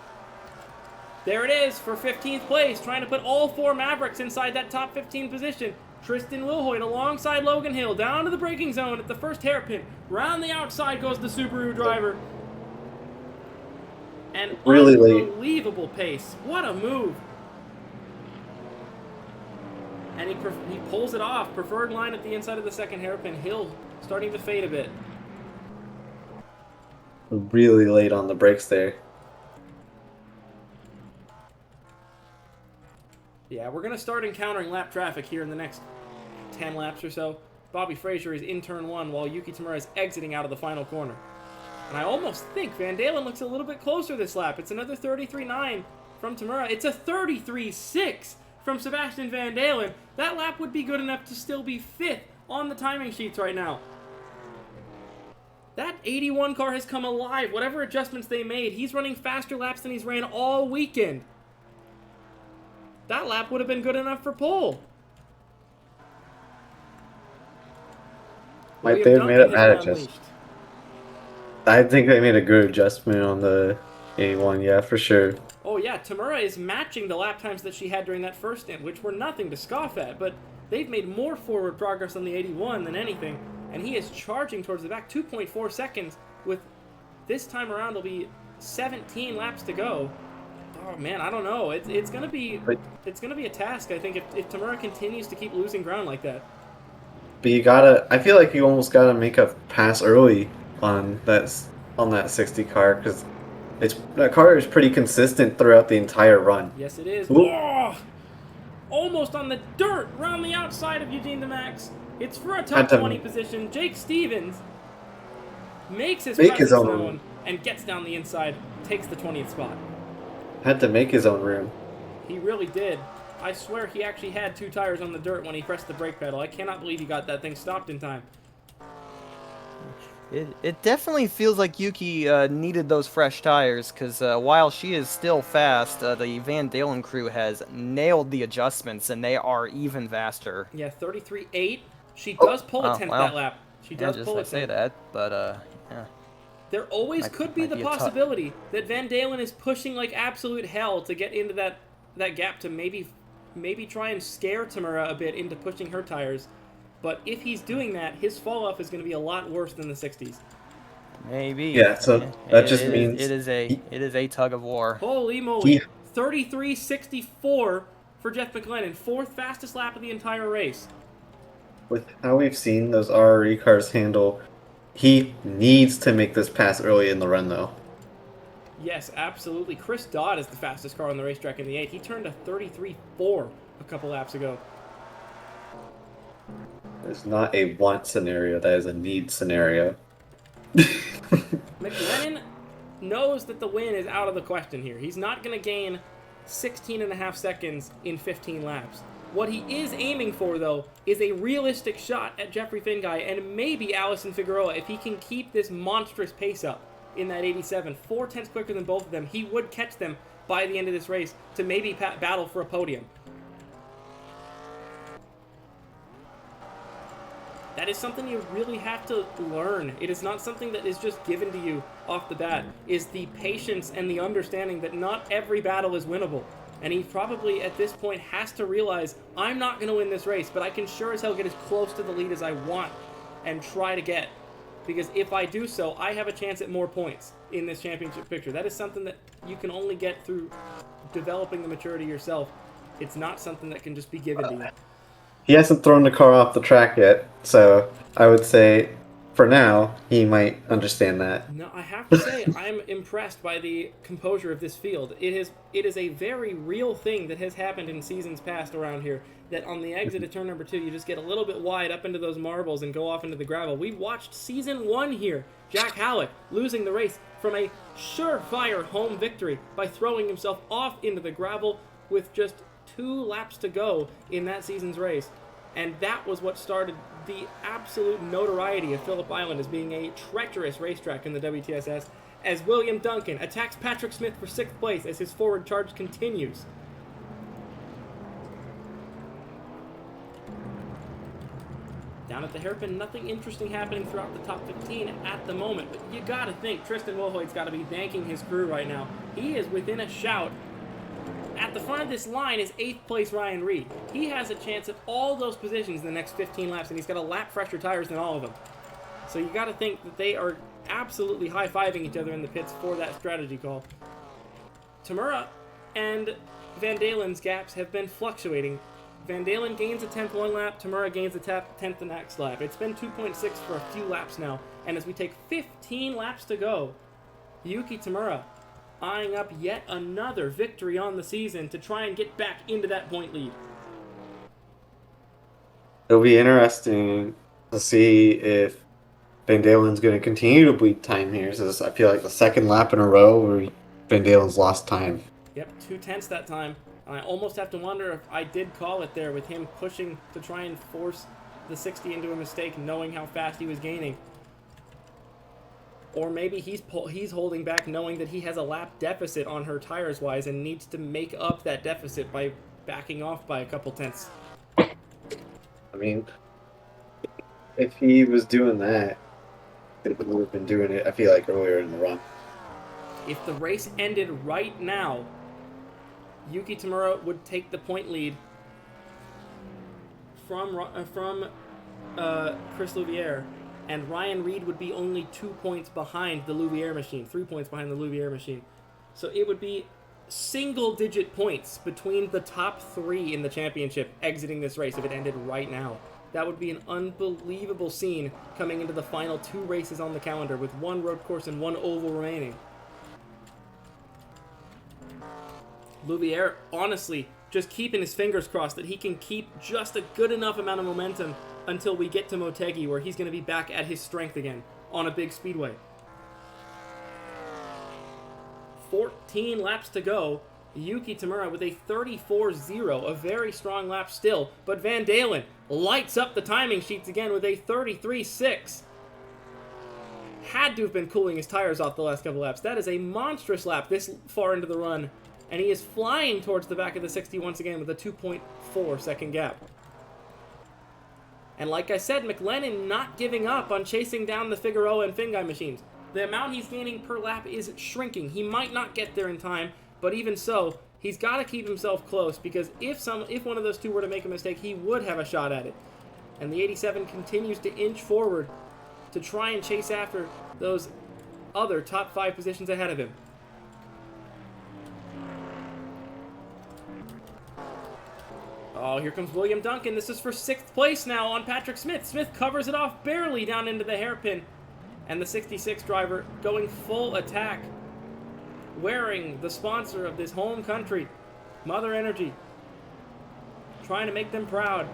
There it is for 15th place, trying to put all 4 Mavericks inside that top 15 position. Tristan Wilhoit alongside Logan Hill, down to the braking zone at the first hairpin. Round the outside goes the Subaru driver. And Really late. unbelievable pace. What a move. And he pulls it off. Preferred line at the inside of the second hairpin. Hill starting to fade a bit. Really late on the brakes there. Yeah, we're going to start encountering lap traffic here in the next 10 laps or so. Bobby Frazier is in turn 1 while Yuki Tamura is exiting out of the final corner. And I almost think Van Dalen looks a little bit closer this lap. It's another 33.9 from Tamura. It's a 33.6 from Sebastian Van Dalen. That lap would be good enough to still be 5th on the timing sheets right now. That 81 car has come alive. Whatever adjustments they made, he's running faster laps than he's ran all weekend. That lap would have been good enough for pole. Might they have made a bad adjustment? I think they made a good adjustment on the 81, yeah, for sure. Oh yeah, Tamura is matching the lap times that she had during that first stint, which were nothing to scoff at, but they've made more forward progress on the 81 than anything, and he is charging towards the back, 2.4 seconds, with this time around it'll be 17 laps to go. Oh man, I don't know. It's gonna be a task, I think, if Tamura continues to keep losing ground like that. But you gotta, I feel like you almost gotta make a pass early on that 60 car, because that car is pretty consistent throughout the entire run. Yes, it is. Oh, almost on the dirt, around the outside of Eugene DeMax. It's for a top 20 position. Jake Stevens makes his presence known and gets down the inside, takes the 20th spot. Had to make his own room. He really did. I swear he actually had 2 tires on the dirt when he pressed the brake pedal. I cannot believe he got that thing stopped in time. It definitely feels like Yuki needed those fresh tires, because while she is still fast, the Van Dalen crew has nailed the adjustments, and they are even faster. Yeah, 33.8. She does pull a 10th that lap. She does pull a 10th. Say that, but yeah. There always could be the possibility that Van Dalen is pushing like absolute hell to get into that gap to maybe try and scare Tamura a bit into pushing her tires. But if he's doing that, his fall off is going to be a lot worse than the 60s. Maybe. Yeah, so that just means it is a tug of war. Holy moly! 33.64 for Jeff McLennan, 4th fastest lap of the entire race. With how we've seen those RRE cars handle, he needs to make this pass early in the run, though. Yes, absolutely. Chris Dodd is the fastest car on the racetrack in the 8. He turned a 33.4 a couple laps ago. It's not a want scenario, that is a need scenario. McLennan knows that the win is out of the question here. He's not going to gain 16.5 seconds in 15 laps. What he is aiming for, though, is a realistic shot at Jeffrey Finguy and maybe Allison Figueroa. If he can keep this monstrous pace up in that 87, 4/10 quicker than both of them, he would catch them by the end of this race to maybe battle for a podium. That is something you really have to learn. It is not something that is just given to you off the bat. Is the patience and the understanding that not every battle is winnable. And he probably, at this point, has to realize, I'm not going to win this race, but I can sure as hell get as close to the lead as I want and try to get. Because if I do so, I have a chance at more points in this championship picture. That is something that you can only get through developing the maturity yourself. It's not something that can just be given to you. He hasn't thrown the car off the track yet, so I would say, for now, he might understand that. No, I have to say, I'm impressed by the composure of this field. It is a very real thing that has happened in seasons past around here, that on the exit of turn number 2, you just get a little bit wide up into those marbles and go off into the gravel. We watched season 1 here, Jack Halleck losing the race from a surefire home victory by throwing himself off into the gravel with just 2 laps to go in that season's race. And that was what started the absolute notoriety of Phillip Island as being a treacherous racetrack in the WTSS, as William Duncan attacks Patrick Smith for 6th place as his forward charge continues. Down at the hairpin, nothing interesting happening throughout the top 15 at the moment, but you gotta think Tristan Wilhoit's gotta be thanking his crew right now. He is within a shout At the front of this line is 8th place Ryan Reed. He has a chance at all those positions in the next 15 laps, and he's got a lap fresher tires than all of them. So you got to think that they are absolutely high-fiving each other in the pits for that strategy call. Tamura and Van Dalen's gaps have been fluctuating. Van Dalen gains a 10th one lap, Tamura gains a 10th the next lap. It's been 2.6 for a few laps now, and as we take 15 laps to go, Yuki Tamura eyeing up yet another victory on the season to try and get back into that point lead. It'll be interesting to see if Van Dalen's going to continue to bleed time here. So I feel like the second lap in a row where Van Dalen's lost time. Yep, 2/10 that time. And I almost have to wonder if I did call it there with him pushing to try and force the 60 into a mistake, knowing how fast he was gaining. Or maybe he's holding back knowing that he has a lap deficit on her tires-wise and needs to make up that deficit by backing off by a couple tenths. I mean, if he was doing that, he would have been doing it, I feel like, earlier in the run. If the race ended right now, Yuki Tamura would take the point lead from Chris Louviere, and Ryan Reed would be only 2 points behind the Louviere machine, 3 points behind the Louviere machine. So it would be single-digit points between the top 3 in the championship exiting this race if it ended right now. That would be an unbelievable scene coming into the final 2 races on the calendar with 1 road course and 1 oval remaining. Louviere, honestly, just keeping his fingers crossed that he can keep just a good enough amount of momentum until we get to Motegi, where he's going to be back at his strength again on a big speedway. 14 laps to go. Yuki Tamura with a 34.0, a very strong lap still, but Van Dalen lights up the timing sheets again with a 33.6. Had to have been cooling his tires off the last couple laps. That is a monstrous lap this far into the run, and he is flying towards the back of the 60 once again with a 2.4 second gap. And like I said, McLennan not giving up on chasing down the Figueroa and Fingai machines. The amount he's gaining per lap is shrinking. He might not get there in time, but even so, he's got to keep himself close, because if one of those two were to make a mistake, he would have a shot at it. And the 87 continues to inch forward to try and chase after those other top 5 positions ahead of him. Oh, here comes William Duncan. This is for 6th place now on Patrick Smith. Smith covers it off barely down into the hairpin. And the 66 driver going full attack, wearing the sponsor of this home country, Mother Energy, trying to make them proud.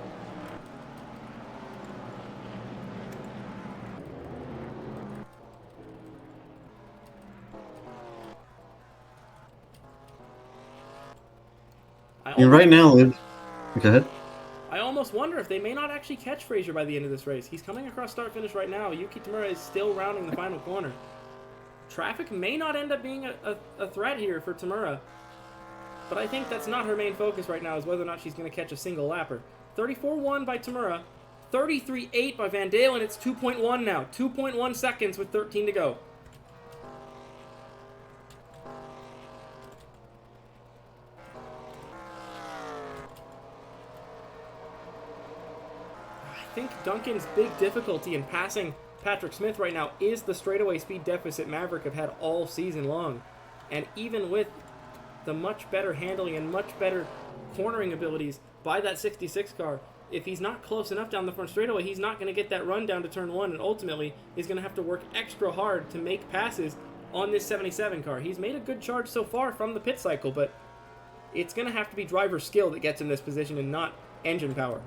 Right now, Lynn. Go ahead. I almost wonder if they may not actually catch Frazier by the end of this race. He's coming across start-finish right now. Yuki Tamura is still rounding the final corner. Traffic may not end up being a threat here for Tamura, but I think that's not her main focus right now, is whether or not she's going to catch a single lapper. 34.1 by Tamura, 33.8 by Van Dalen. It's 2.1 now. 2.1 seconds with 13 to go. I think Duncan's big difficulty in passing Patrick Smith right now is the straightaway speed deficit Maverick have had all season long. And even with the much better handling and much better cornering abilities by that 66 car, if he's not close enough down the front straightaway, he's not going to get that run down to turn 1, and ultimately he's going to have to work extra hard to make passes on this 77 car. He's made a good charge so far from the pit cycle, but it's going to have to be driver skill that gets him this position and not engine power.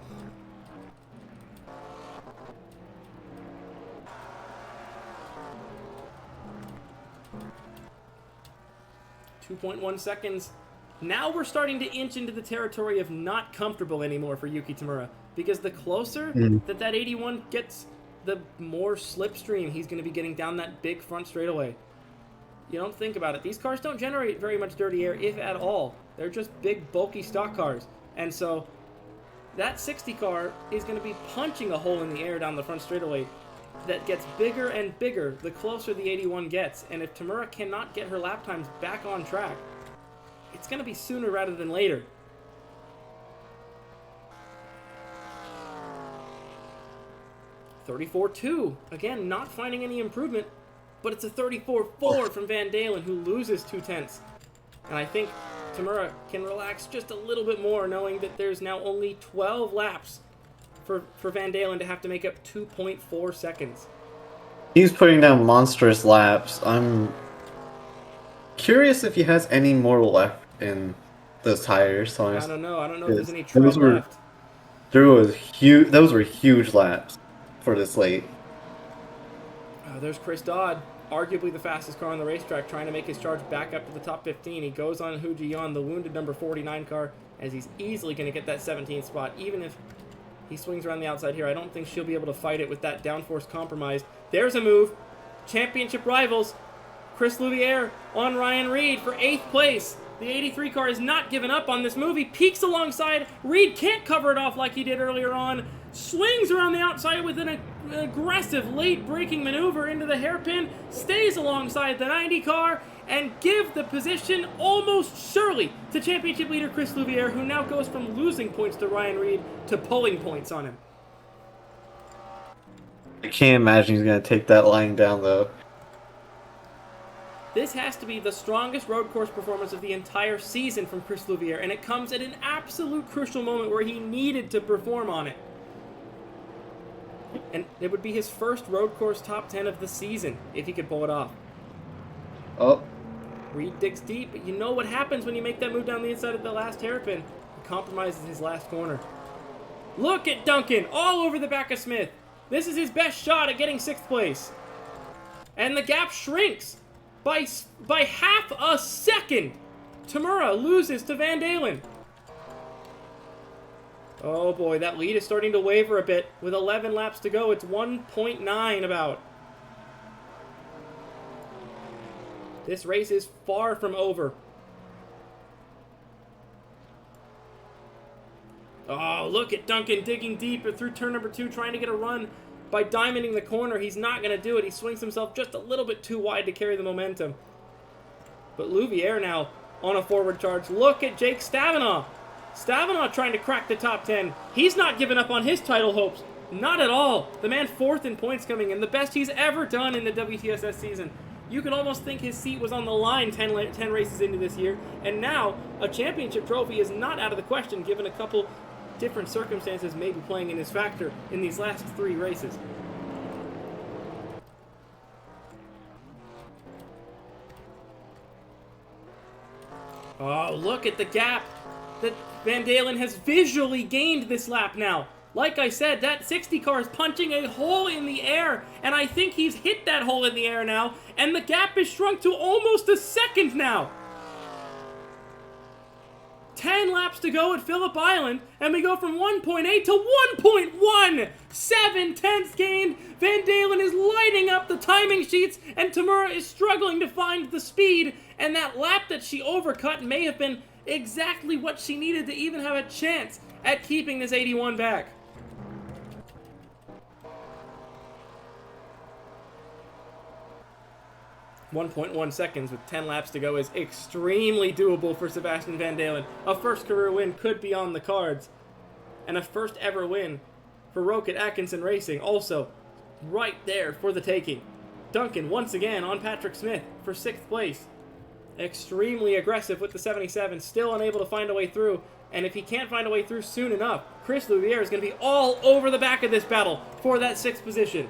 2.1 seconds. Now we're starting to inch into the territory of not comfortable anymore for Yuki Tamura, because the closer that 81 gets, the more slipstream he's going to be getting down that big front straightaway. You don't think about it. These cars don't generate very much dirty air, if at all. They're just big, bulky stock cars. And so that 60 car is going to be punching a hole in the air down the front straightaway that gets bigger and bigger the closer the 81 gets. And if Tamura cannot get her lap times back on track, it's going to be sooner rather than later. $34.2. Again, not finding any improvement, but it's a $34.4 from Van Dalen, who loses 0.2. And I think Tamura can relax just a little bit more, knowing that there's now only 12 laps for Van Dalen to have to make up 2.4 seconds. He's putting down monstrous laps. I'm curious if he has any more left in those tires. I don't know. I don't know if there's any tread left. Those were huge laps for this late. There's Chris Dodd, arguably the fastest car on the racetrack, trying to make his charge back up to the top 15. He goes on Hu Jian, the wounded number 49 car, as he's easily going to get that 17th spot. Even if he swings around the outside here, I don't think she'll be able to fight it with that downforce compromise. There's a move. Championship rivals. Chris Louviere on Ryan Reed for 8th place. The 83 car is not giving up on this move. He peeks alongside. Reed can't cover it off like he did earlier on. Swings around the outside with an aggressive late braking maneuver into the hairpin. Stays alongside the 90 car and give the position almost surely to championship leader Chris Louviere, who now goes from losing points to Ryan Reed to pulling points on him. I can't imagine he's going to take that line down, though. This has to be the strongest road course performance of the entire season from Chris Louviere, and it comes at an absolute crucial moment where he needed to perform on it. And it would be his first road course top 10 of the season if he could pull it off. Oh. Reed digs deep, but you know what happens when you make that move down the inside of the last hairpin. He compromises his last corner. Look at Duncan all over the back of Smith. This is his best shot at getting 6th place. And the gap shrinks by half a second. Tamura loses to Van Dalen. Oh boy, that lead is starting to waver a bit. With 11 laps to go, it's 1.9 about. This race is far from over. Oh, look at Duncan digging deep through turn number 2, trying to get a run. By diamonding the corner, he's not going to do it. He swings himself just a little bit too wide to carry the momentum. But Louviere now on a forward charge. Look at Jake Stavinaugh. Stavinaugh trying to crack the top 10. He's not giving up on his title hopes. Not at all. The man 4th in points coming in. The best he's ever done in the WTSS season. You could almost think his seat was on the line 10 races into this year. And now a championship trophy is not out of the question, given a couple different circumstances may be playing in his factor in these last 3 races. Oh, look at the gap that Van Dalen has visually gained this lap now. Like I said, that 60 car is punching a hole in the air, and I think he's hit that hole in the air now, and the gap is shrunk to almost a second now. 10 laps to go at Phillip Island, and we go from 1.8 to 1.1. 7/10 gained. Van Dalen is lighting up the timing sheets, and Tamura is struggling to find the speed, and that lap that she overcut may have been exactly what she needed to even have a chance at keeping this 81 back. .1 seconds with 10 laps to go is extremely doable for Sebastian Van Dalen. A first career win could be on the cards. And a first ever win for Rocket Atkinson Racing, also right there for the taking. Duncan once again on Patrick Smith for 6th place. Extremely aggressive with the 77, still unable to find a way through. And if he can't find a way through soon enough, Chris Louviere is going to be all over the back of this battle for that 6th position.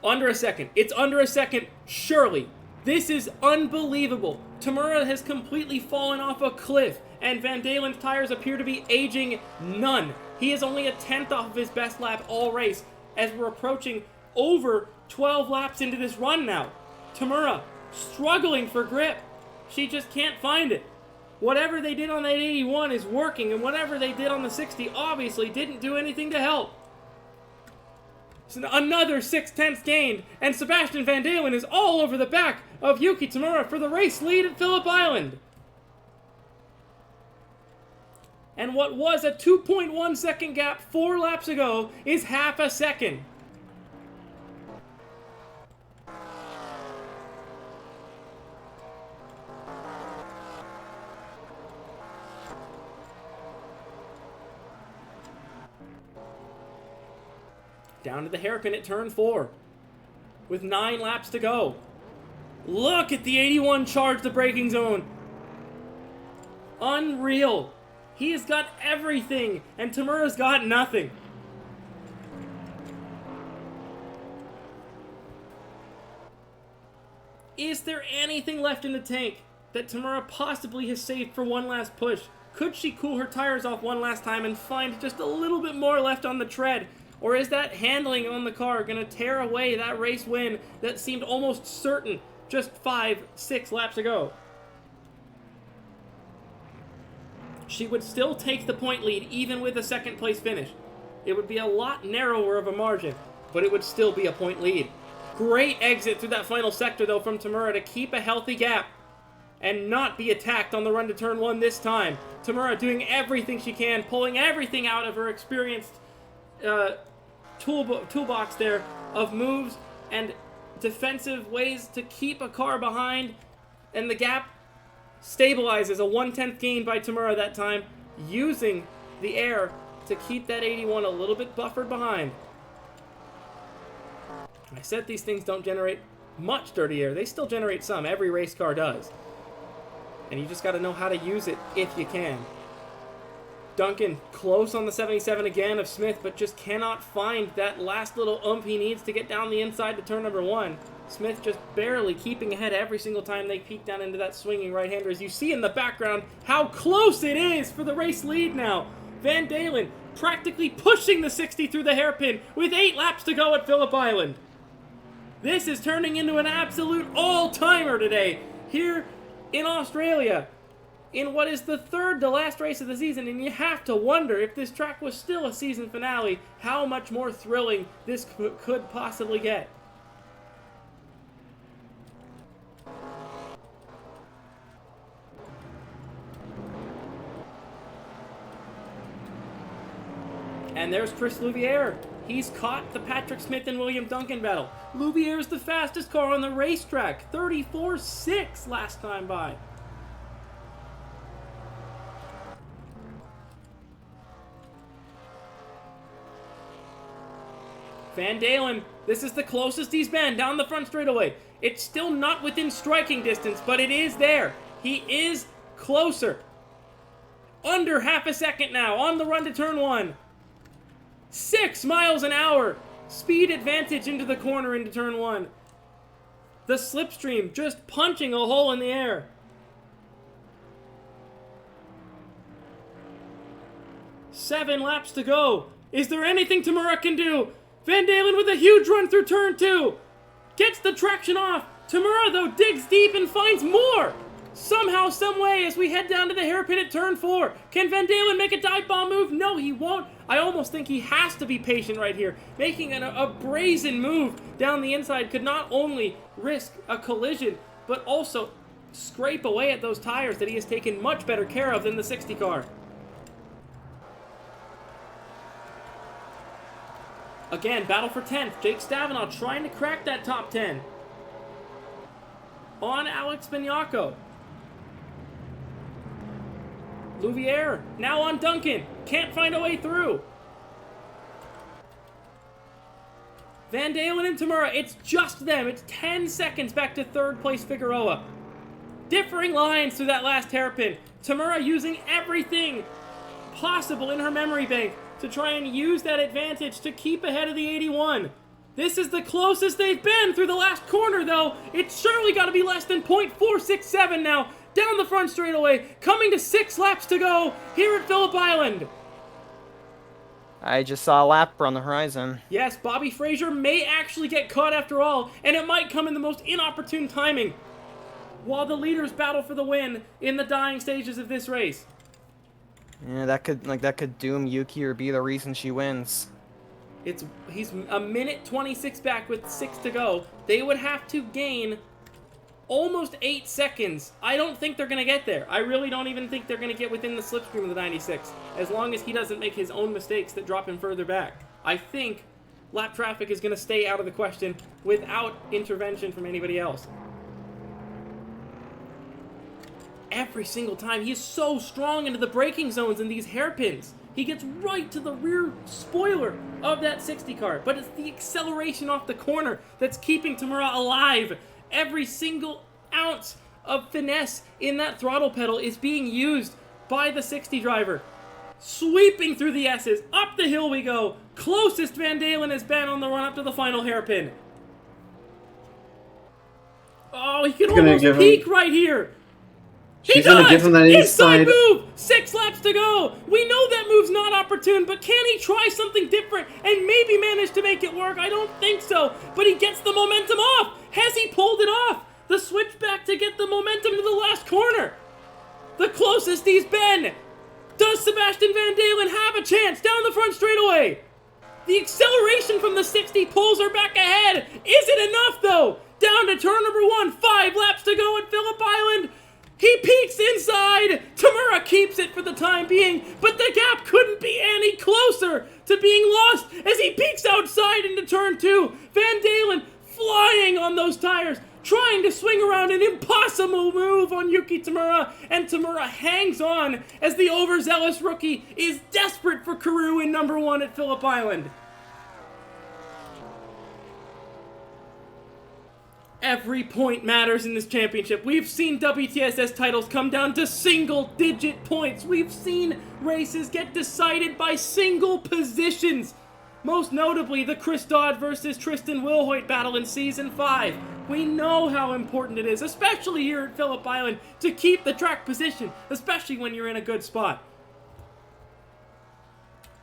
Under a second. It's under a second, surely. This is unbelievable. Tamura has completely fallen off a cliff, and Van Dalen's tires appear to be aging none. He is only a 10th off of his best lap all race, as we're approaching over 12 laps into this run now. Tamura struggling for grip. She just can't find it. Whatever they did on that 81 is working, and whatever they did on the 60 obviously didn't do anything to help. So another 6/10 gained, and Sebastian Van Dalen is all over the back of Yuki Tamura for the race lead at Phillip Island. And what was a 2.1 second gap 4 laps ago is half a second. Down to the hairpin at turn 4 with 9 laps to go. Look at the 81 charge the braking zone. Unreal. He has got everything, and Tamura's got nothing. Is there anything left in the tank that Tamura possibly has saved for one last push? Could she cool her tires off one last time and find just a little bit more left on the tread? Or is that handling on the car going to tear away that race win that seemed almost certain just 5-6 laps ago? She would still take the point lead even with a second place finish. It would be a lot narrower of a margin, but it would still be a point lead. Great exit through that final sector though from Tamura to keep a healthy gap and not be attacked on the run to turn 1 this time. Tamura doing everything she can, pulling everything out of her experienced toolbox there of moves and defensive ways to keep a car behind, and the gap stabilizes. A 1/10 gain by Tamura that time, using the air to keep that 81 a little bit buffered behind. I said these things don't generate much dirty air. They still generate some. Every race car does. And you just got to know how to use it if you can. Duncan close on the 77 again of Smith, but just cannot find that last little oomph he needs to get down the inside to turn number 1. Smith just barely keeping ahead every single time they peek down into that swinging right-hander. As you see in the background how close it is for the race lead now. Van Dalen practically pushing the 60 through the hairpin with 8 laps to go at Phillip Island. This is turning into an absolute all-timer today here in Australia, in what is the third to last race of the season, and you have to wonder if this track was still a season finale, how much more thrilling this could possibly get. And there's Chris Louviere. He's caught the Patrick Smith and William Duncan battle. Louviere's the fastest car on the racetrack, 34.6 last time by. Van Dalen, this is the closest he's been down the front straightaway. It's still not within striking distance, but it is there. He is closer. Under half a second now on the run to turn 1. 6 miles an hour. Speed advantage into the corner into turn 1. The slipstream just punching a hole in the air. Seven laps to go. Is there anything Tamura can do? Van Dalen with a huge run through turn 2. Gets the traction off. Tamura, though, digs deep and finds more. Somehow, some way, as we head down to the hairpin at turn 4. Can Van Dalen make a dive bomb move? No, he won't. I almost think he has to be patient right here. Making a brazen move down the inside could not only risk a collision, but also scrape away at those tires that he has taken much better care of than the 60 car. Again, battle for 10th. Jake Stavinaugh trying to crack that top 10. On Alex Bignacco. Louviere, now on Duncan. Can't find a way through. Van Dalen and Tamura, it's just them. It's 10 seconds back to third place Figueroa. Differing lines through that last hairpin. Tamura using everything possible in her memory bank to try and use that advantage to keep ahead of the 81. This is the closest they've been through the last corner, though. It's surely got to be less than .467 now. Down the front straightaway, coming to 6 laps to go here at Phillip Island. I just saw a lapper on the horizon. Yes, Bobby Fraser may actually get caught after all, and it might come in the most inopportune timing, while the leaders battle for the win in the dying stages of this race. Yeah, that could doom Yuki or be the reason she wins. He's a minute 26 back with 6 to go. They would have to gain almost 8 seconds. I don't think they're going to get there. I really don't even think they're going to get within the slipstream of the 96, as long as he doesn't make his own mistakes that drop him further back. I think lap traffic is going to stay out of the question without intervention from anybody else. Every single time, he is so strong into the braking zones in these hairpins. He gets right to the rear spoiler of that 60 car, but it's the acceleration off the corner that's keeping Tamura alive. Every single ounce of finesse in that throttle pedal is being used by the 60 driver. Sweeping through the S's, up the hill we go. Closest Van Dalen has been on the run up to the final hairpin. Oh, he can almost peak right here. She's going to give him that inside move! 6 laps to go! We know that move's not opportune, but can he try something different and maybe manage to make it work? I don't think so, but he gets the momentum off! Has he pulled it off? The switchback to get the momentum to the last corner! The closest he's been! Does Sebastian Van Dalen have a chance down the front straightaway? The acceleration from the 60 pulls her back ahead! Is it enough, though? Down to turn number 1, 5 laps to go at Phillip Island! He peeks inside! Tamura keeps it for the time being, but the gap couldn't be any closer to being lost as he peeks outside into turn 2. Van Dalen flying on those tires, trying to swing around an impossible move on Yuki Tamura, and Tamura hangs on as the overzealous rookie is desperate for Karoo in number 1 at Phillip Island. Every point matters in this championship. We've seen WTSS titles come down to single-digit points. We've seen races get decided by single positions. Most notably, the Chris Dodd versus Tristan Wilhoit battle in Season 5. We know how important it is, especially here at Phillip Island, to keep the track position, especially when you're in a good spot.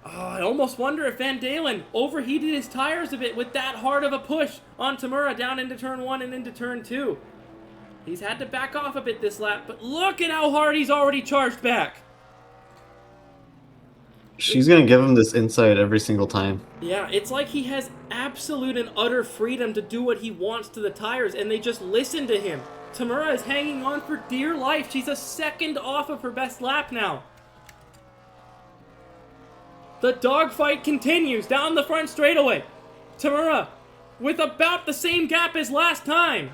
I almost wonder if Van Dalen overheated his tires a bit with that hard of a push on Tamura down into turn 1 and into turn 2. He's had to back off a bit this lap, but look at how hard he's already charged back. She's going to give him this inside every single time. Yeah, it's like he has absolute and utter freedom to do what he wants to the tires, and they just listen to him. Tamura is hanging on for dear life. She's a second off of her best lap now. The dogfight continues down the front straightaway. Tamura with about the same gap as last time.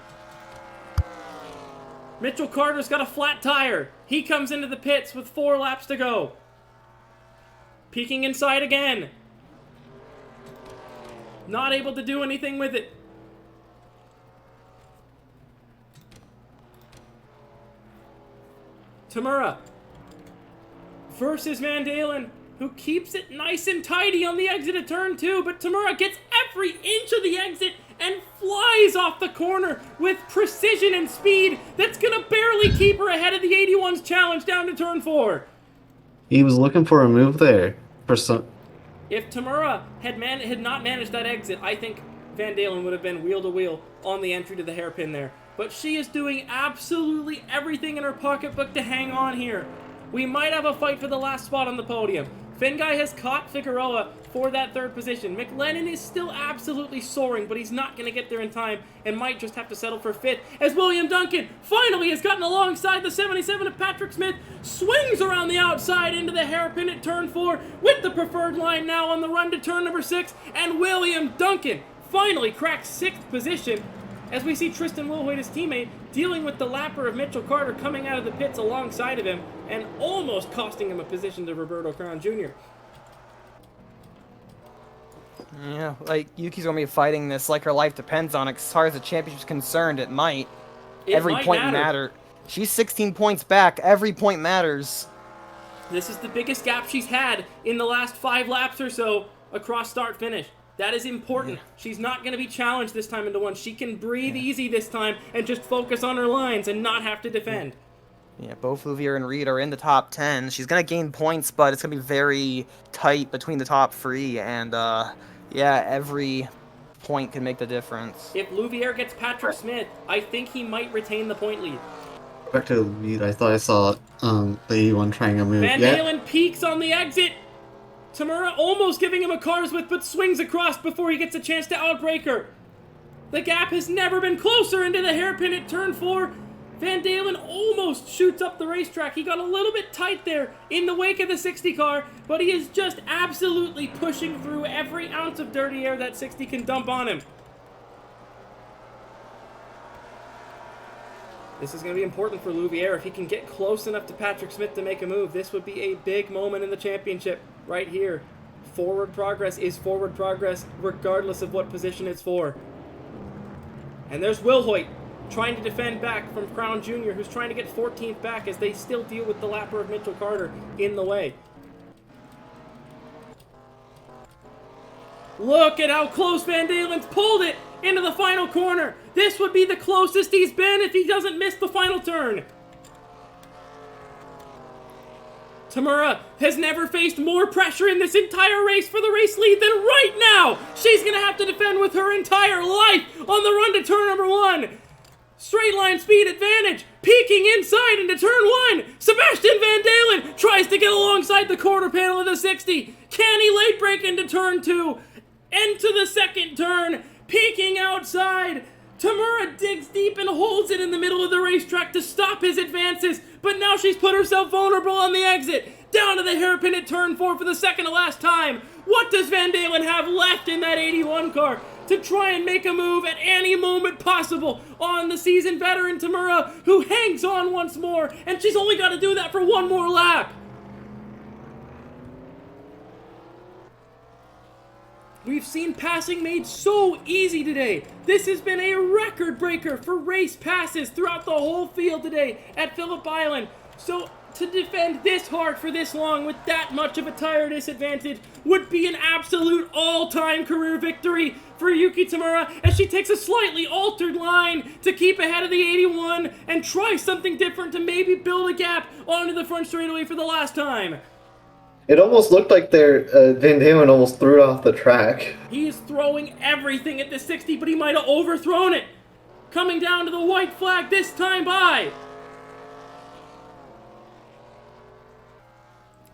Mitchell Carter's got a flat tire. He comes into the pits with 4 laps to go. Peeking inside again. Not able to do anything with it. Tamura versus Van Dalen, who keeps it nice and tidy on the exit of turn 2, but Tamura gets every inch of the exit and flies off the corner with precision and speed that's gonna barely keep her ahead of the 81's challenge down to turn 4. He was looking for a move there. If Tamura had not managed that exit, I think Van Dalen would have been wheel to wheel on the entry to the hairpin there. But she is doing absolutely everything in her pocketbook to hang on here. We might have a fight for the last spot on the podium. Finguy has caught Figueroa for that 3rd position. McLennan is still absolutely soaring, but he's not going to get there in time and might just have to settle for 5th, as William Duncan finally has gotten alongside the 77 of Patrick Smith, swings around the outside into the hairpin at turn 4 with the preferred line now on the run to turn number 6, and William Duncan finally cracks 6th position as we see Tristan Wilhoit, his teammate, dealing with the lapper of Mitchell Carter coming out of the pits alongside of him and almost costing him a position to Roberto Crown Jr. Yeah, like, Yuki's gonna be fighting this like her life depends on it. As far as the championship's concerned, it might. Every point matter. She's 16 points back. Every point matters. This is the biggest gap she's had in the last 5 laps or so across start-finish. That is important. Yeah. She's not going to be challenged this time into 1. She can breathe easy this time and just focus on her lines and not have to defend. Yeah, both Louviere and Reed are in the top 10. She's going to gain points, but it's going to be very tight between the top 3. And, yeah, every point can make the difference. If Louviere gets Patrick Smith, I think he might retain the point lead. Back to the lead, I thought I saw the 81 trying a move. Van Dalen peaks on the exit. Tamura almost giving him a car's width, but swings across before he gets a chance to outbrake her. The gap has never been closer into the hairpin at turn 4. Van Dalen almost shoots up the racetrack. He got a little bit tight there in the wake of the 60 car, but he is just absolutely pushing through every ounce of dirty air that 60 can dump on him. This is going to be important for Louviere. If he can get close enough to Patrick Smith to make a move, this would be a big moment in the championship right here. Forward progress is forward progress, regardless of what position it's for. And there's Wilhoit trying to defend back from Crown Jr., who's trying to get 14th back as they still deal with the lapper of Mitchell Carter in the way. Look at how close Van Dalen's pulled it into the final corner. This would be the closest he's been if he doesn't miss the final turn. Tamura has never faced more pressure in this entire race for the race lead than right now. She's going to have to defend with her entire life on the run to turn number 1. Straight line speed advantage, peeking inside into turn 1. Sebastian Van Dalen tries to get alongside the quarter panel of the 60. Can he late break into turn 2? Into the second turn, peeking outside. Tamura digs deep and holds it in the middle of the racetrack to stop his advances, but now she's put herself vulnerable on the exit. Down to the hairpin at turn 4 for the second to last time. What does Van Dalen have left in that 81 car to try and make a move at any moment possible on the seasoned veteran Tamura, who hangs on once more, and she's only got to do that for one more lap? We've seen passing made so easy today. This has been a record breaker for race passes throughout the whole field today at Phillip Island. So to defend this hard for this long with that much of a tire disadvantage would be an absolute all-time career victory for Yuki Tamura, as she takes a slightly altered line to keep ahead of the 81 and try something different to maybe build a gap onto the front straightaway for the last time. It almost looked like Van Dalen almost threw it off the track. He is throwing everything at the 60, but he might have overthrown it. Coming down to the white flag this time by.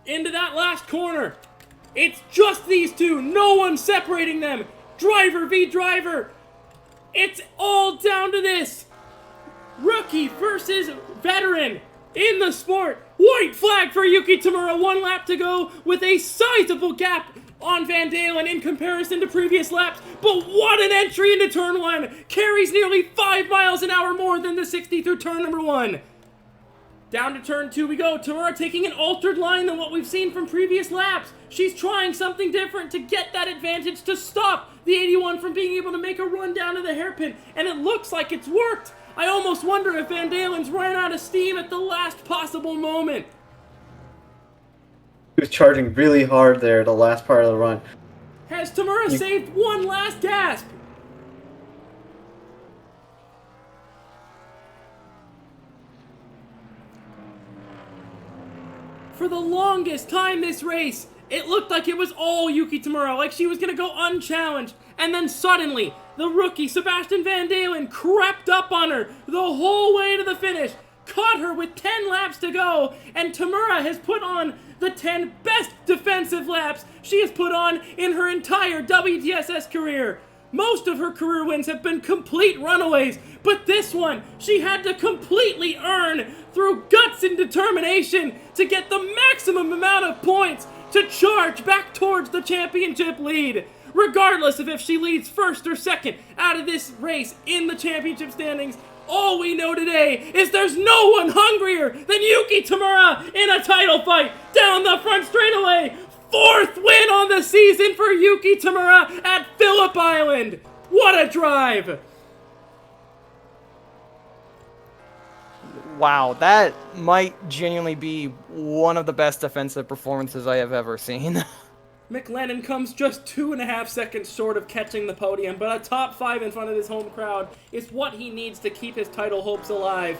Into that last corner. It's just these two. No one separating them. Driver v driver. It's all down to this. Rookie versus veteran in the sport. White flag for Yuki Tamura. 1 lap to go with a sizable gap on Van Dalen in comparison to previous laps. But what an entry into turn 1. Carries nearly 5 miles an hour more than the 60 through turn number 1. Down to turn 2 we go. Tamura taking an altered line than what we've seen from previous laps. She's trying something different to get that advantage to stop the 81 from being able to make a run down to the hairpin. And it looks like it's worked. I almost wonder if Van Dalen's ran out of steam at the last possible moment. He was charging really hard there the last part of the run. Has Tamura saved one last gasp? For the longest time this race, it looked like it was all Yuki Tamura, like she was going to go unchallenged. And then suddenly, the rookie Sebastian Van Dalen crept up on her the whole way to the finish, caught her with 10 laps to go, and Tamura has put on the 10 best defensive laps she has put on in her entire WTSS career. Most of her career wins have been complete runaways, but this one she had to completely earn through guts and determination to get the maximum amount of points to charge back towards the championship lead. Regardless of if she leads first or second out of this race in the championship standings, all we know today is there's no one hungrier than Yuki Tamura in a title fight down the front straightaway. 4th win on the season for Yuki Tamura at Phillip Island. What a drive! Wow, that might genuinely be one of the best defensive performances I have ever seen. McLennan comes just 2.5 seconds short of catching the podium, but a top 5 in front of his home crowd is what he needs to keep his title hopes alive.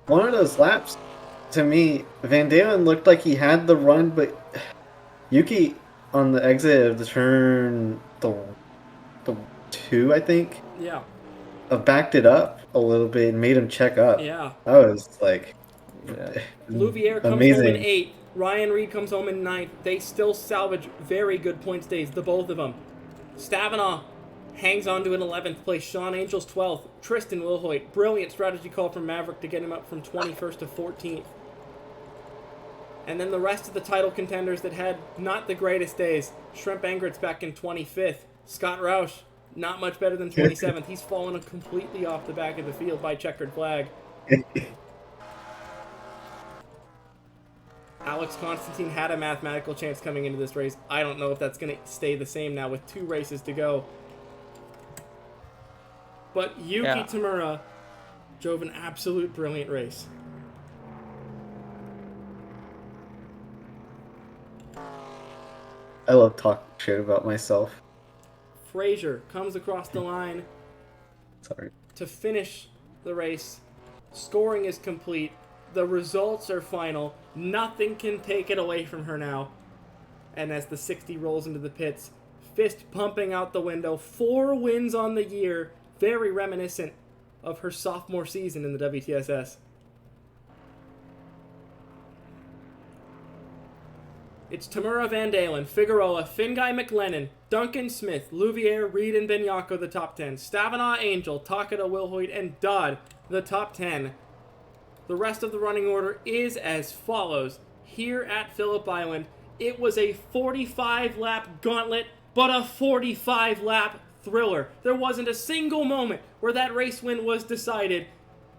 One of those laps, to me, Van Dalen looked like he had the run, but Yuki on the exit of the turn the 2, I think, Yeah. Backed it up a little bit and made him check up. Yeah. That was like Louviere comes amazing. home in 8th. Ryan Reed comes home in 9th. They still salvage very good points days, the both of them. Stavanaugh hangs on to an 11th place. Sean Angel's 12th. Tristan Wilhoit, brilliant strategy call from Maverick to get him up from 21st to 14th. And then the rest of the title contenders that had not the greatest days. Shrimp Angrit's back in 25th. Scott Roush, not much better than 27th. He's fallen completely off the back of the field by checkered flag. Alex Constantine had a mathematical chance coming into this race. I don't know if that's going to stay the same now with 2 races to go. But Yuki Tamura drove an absolute brilliant race. I love talking shit about myself. Frazier comes across the line to finish the race. Scoring is complete. The results are final. Nothing can take it away from her now. And as the 60 rolls into the pits, fist pumping out the window, 4 wins on the year, very reminiscent of her sophomore season in the WTSS. It's Tamura Van Dalen, Figueroa, Finguy McLennan, Duncan Smith, Louviere, Reed, and Benyako, the top 10. Stavanaugh, Angel, Takada, Wilhoit, and Dodd, the top 10. The rest of the running order is as follows. Here at Phillip Island, it was a 45-lap gauntlet, but a 45-lap thriller. There wasn't a single moment where that race win was decided.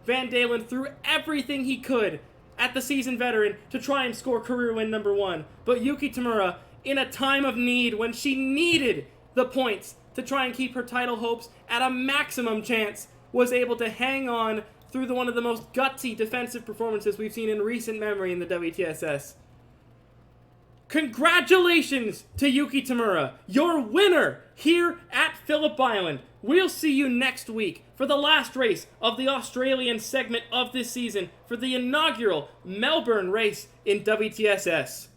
Van Dalen threw everything he could at the seasoned veteran to try and score career win number 1. But Yuki Tamura, in a time of need, when she needed the points to try and keep her title hopes at a maximum chance, was able to hang on through one of the most gutsy defensive performances we've seen in recent memory in the WTSS. Congratulations to Yuki Tamura, your winner here at Phillip Island. We'll see you next week for the last race of the Australian segment of this season for the inaugural Melbourne race in WTSS.